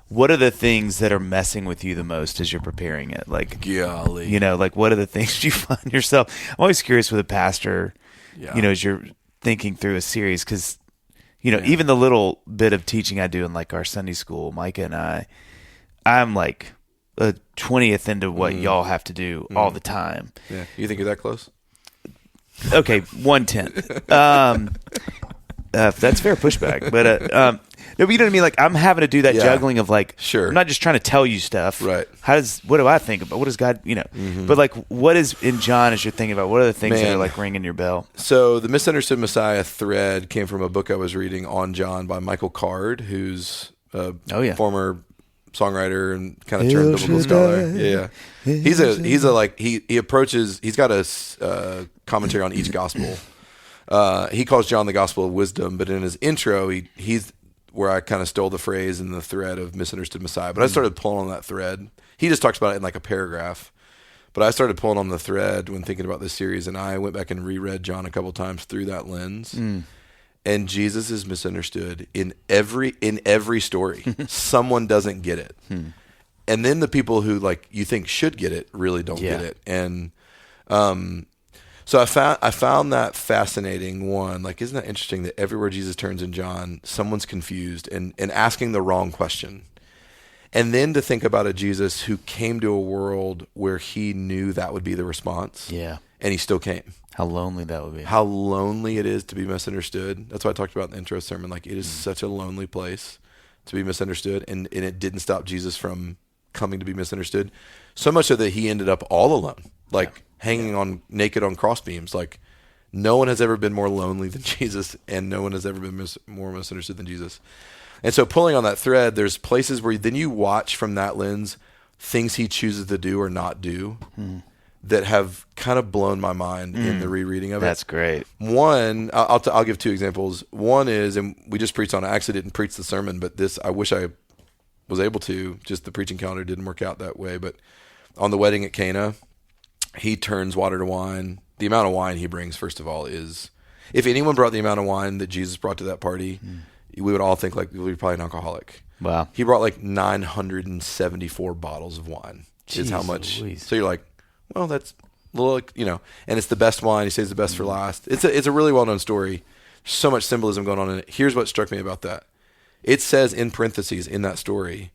What are the things that are messing with you the most as you're preparing it? Like, golly, like, what are the things you find yourself? I'm always curious with a pastor, Yeah. as you're thinking through a series, because, even the little bit of teaching I do in, like, our Sunday school, Micah and I'm like a 20th into what y'all have to do all the time. Yeah. You think you're that close? Okay, 1/10. That's fair pushback, but no, but you know what I mean. Like, I'm having to do that juggling of, like, Sure. I'm not just trying to tell you stuff. Right. What do I think about? What does God, But, like, what is in John as you're thinking about? What are the things that are, like, ringing your bell? So the Misunderstood Messiah thread came from a book I was reading on John by Michael Card, who's a former songwriter and kind of turned biblical scholar. Yeah. He's got a commentary on each gospel. He calls John the Gospel of Wisdom, but in his intro, he's where I kind of stole the phrase and the thread of Misunderstood Messiah. But I started pulling on that thread. He just talks about it in like a paragraph. But I started pulling on the thread when thinking about this series, and I went back and reread John a couple times through that lens. And Jesus is misunderstood in every story. Someone doesn't get it. And then the people who, like, you think should get it really don't get it. And so I found that fascinating. One, like, isn't that interesting that everywhere Jesus turns in John, someone's confused and asking the wrong question. And then to think about a Jesus who came to a world where he knew that would be the response. Yeah. And he still came. How lonely that would be. How lonely it is to be misunderstood. That's what I talked about in the intro sermon. Like, it is such a lonely place to be misunderstood. And it didn't stop Jesus from coming to be misunderstood. So much so that he ended up all alone. Like, hanging on naked on crossbeams. Like, no one has ever been more lonely than Jesus, and no one has ever been more misunderstood than Jesus. And so pulling on that thread, there's places where then you watch from that lens things he chooses to do or not do that have kind of blown my mind in the rereading of it. That's great. One, I'll give two examples. One is, and we just preached on it. I actually didn't preach the sermon, but this, I wish I was able to. Just the preaching calendar didn't work out that way. But on the wedding at Cana, he turns water to wine. The amount of wine he brings, first of all, is, if anyone brought the amount of wine that Jesus brought to that party, we would all think like we were probably an alcoholic. Wow. He brought like 974 bottles of wine. Is how Jeez much. Louise. So you're like, well, that's a little, and it's the best wine. He says the best for last. It's a really well known story. So much symbolism going on in it. Here's what struck me about that. It says in parentheses in that story,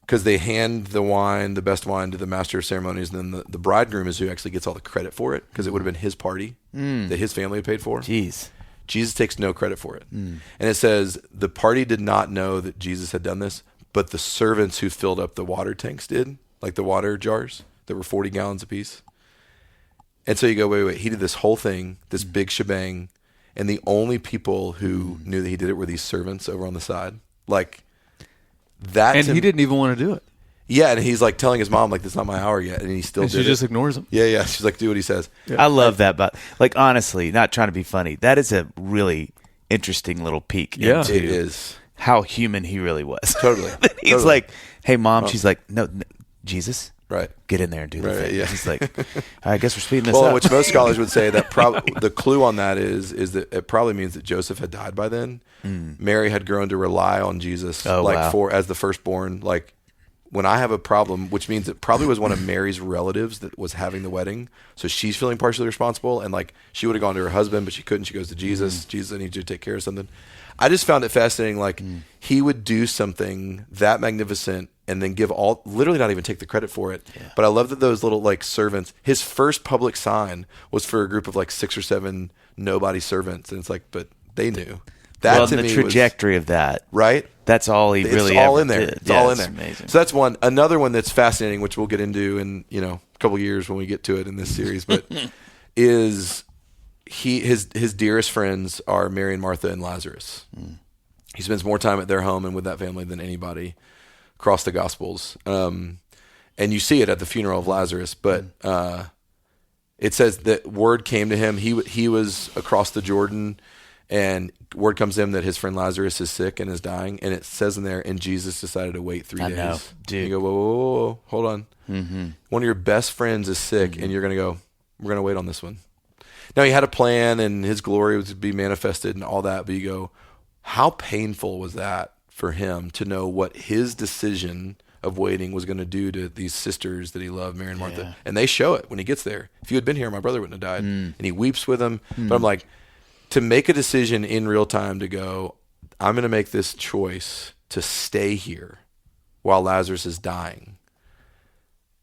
because they hand the best wine to the master of ceremonies, and then the bridegroom is who actually gets all the credit for it, because it would have been his party that his family had paid for. Jeez. Jesus takes no credit for it. And it says the party did not know that Jesus had done this, but the servants who filled up the water tanks did, like the water jars that were 40 gallons apiece. And so you go, wait, he did this whole thing, this big shebang, and the only people who knew that he did it were these servants over on the side. Like that. And he didn't even want to do it. Yeah, and he's like telling his mom, like, "This is not my hour yet," and he still And did she it. just ignores him. Yeah. She's like, "Do what he says." Yeah. I love that, but like honestly, not trying to be funny, that is a really interesting little peek Yeah. into It is how human he really was. totally. He's Totally. like, "Hey, mom," she's like, "No, Jesus, Right. get in there and do the Right, thing." yeah. He's like, "I guess we're speeding this Well, up." which most scholars would say that the clue on that is that it probably means that Joseph had died by then. Mary had grown to rely on Jesus, as the firstborn. Like, when I have a problem, which means it probably was one of Mary's relatives that was having the wedding, so she's feeling partially responsible, and like she would have gone to her husband, but she couldn't. She goes to Jesus. Jesus, I need you to take care of something. I just found it fascinating. Like he would do something that magnificent and then literally not even take the credit for it. Yeah. But I love that those little like servants, his first public sign was for a group of like 6 or 7 nobody servants. And it's like, but they knew. That well, to the me trajectory of that, right? That's all he really all ever in there. did. It's all in there. Amazing. So that's one. Another one that's fascinating, which we'll get into in a couple years when we get to it in this series, but is his dearest friends are Mary and Martha and Lazarus. He spends more time at their home and with that family than anybody across the Gospels. And you see it at the funeral of Lazarus, but it says that word came to him. He was across the Jordan, and word comes to him that his friend Lazarus is sick and is dying. And it says in there, and Jesus decided to wait 3 days. I know, dude. And you go, whoa, hold on. One of your best friends is sick, and you're going to go, we're going to wait on this one. Now, he had a plan, and his glory was to be manifested and all that, but you go, how painful was that for him to know what his decision of waiting was going to do to these sisters that he loved, Mary and Martha? Yeah. And they show it when he gets there. If you had been here, my brother wouldn't have died. And he weeps with him. But I'm like, to make a decision in real time to go, I'm going to make this choice to stay here while Lazarus is dying.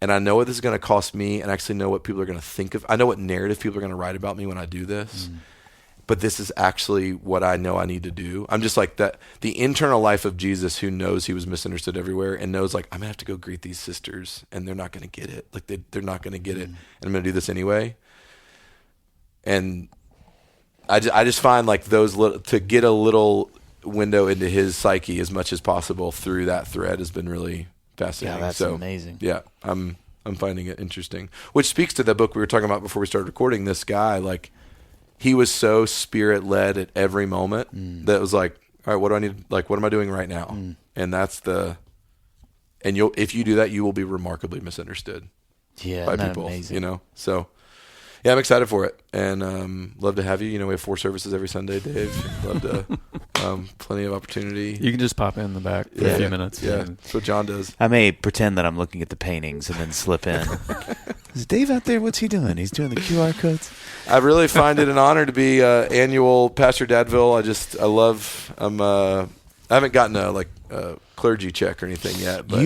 And I know what this is going to cost me, and I actually know what people are going to think of. I know what narrative people are going to write about me when I do this. But this is actually what I know I need to do. I'm just like that. The internal life of Jesus, who knows he was misunderstood everywhere and knows like, I'm going to have to go greet these sisters and they're not going to get it. Like they're not going to get it. And I'm going to do this anyway. And I just find like those to get a little window into his psyche as much as possible through that thread has been really fascinating. Yeah, that's amazing. Yeah, I'm finding it interesting. Which speaks to the book we were talking about before we started recording. This guy, like, he was so spirit led at every moment that it was like, all right, what do I need? Like, what am I doing right now? And that's if you do that, you will be remarkably misunderstood by people, amazing? So yeah, I'm excited for it, and love to have you. We have 4 services every Sunday, Dave. Love to, plenty of opportunity. You can just pop in the back for a few minutes. Yeah, that's what John does. I may pretend that I'm looking at the paintings and then slip in. Is Dave out there? What's he doing? He's doing the QR codes. I really find it an honor to be annual Pastor Dadville. I haven't gotten a clergy check or anything yet. But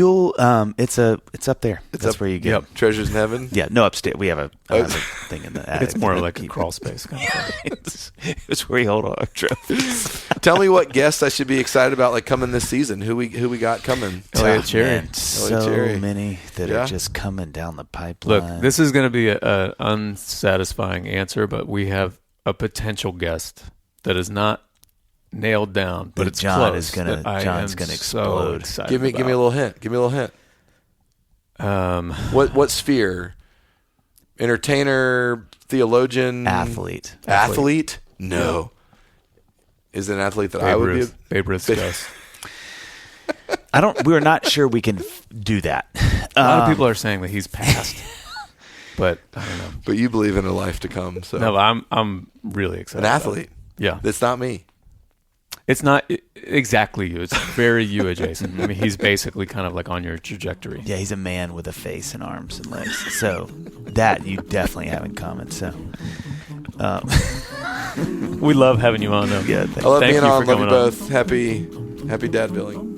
it's up there. That's where you get. Yep. Treasures in heaven. Yeah, no, upstairs. We have a thing in the attic. It's more like a crawl space kind of thing. It's where you hold all our trophies. Tell me what guests I should be excited about, like coming this season. Who we got coming? Elliott Cherry. Man, so many that are just coming down the pipeline. Look, this is going to be an unsatisfying answer, but we have a potential guest that is not nailed down, but it's John's close. John's gonna explode. So Give me a little hint. Give me a little hint. What sphere? Entertainer, theologian, Athlete. No. Is it an athlete that Babe I would Ruth. be? Babe Ruth's guest. We're not sure we can do that. A lot of people are saying that he's passed, but I don't know. But you believe in a life to come. So No, I'm really excited. an about athlete. it. Yeah. That's not me. It's not exactly you. It's very you adjacent. I mean, he's basically kind of like on your trajectory. Yeah, he's a man with a face and arms and legs. So that you definitely have in common. So we love having you on, though. yeah, I love Thank being you on. for Love you coming both. Happy Dadvilling.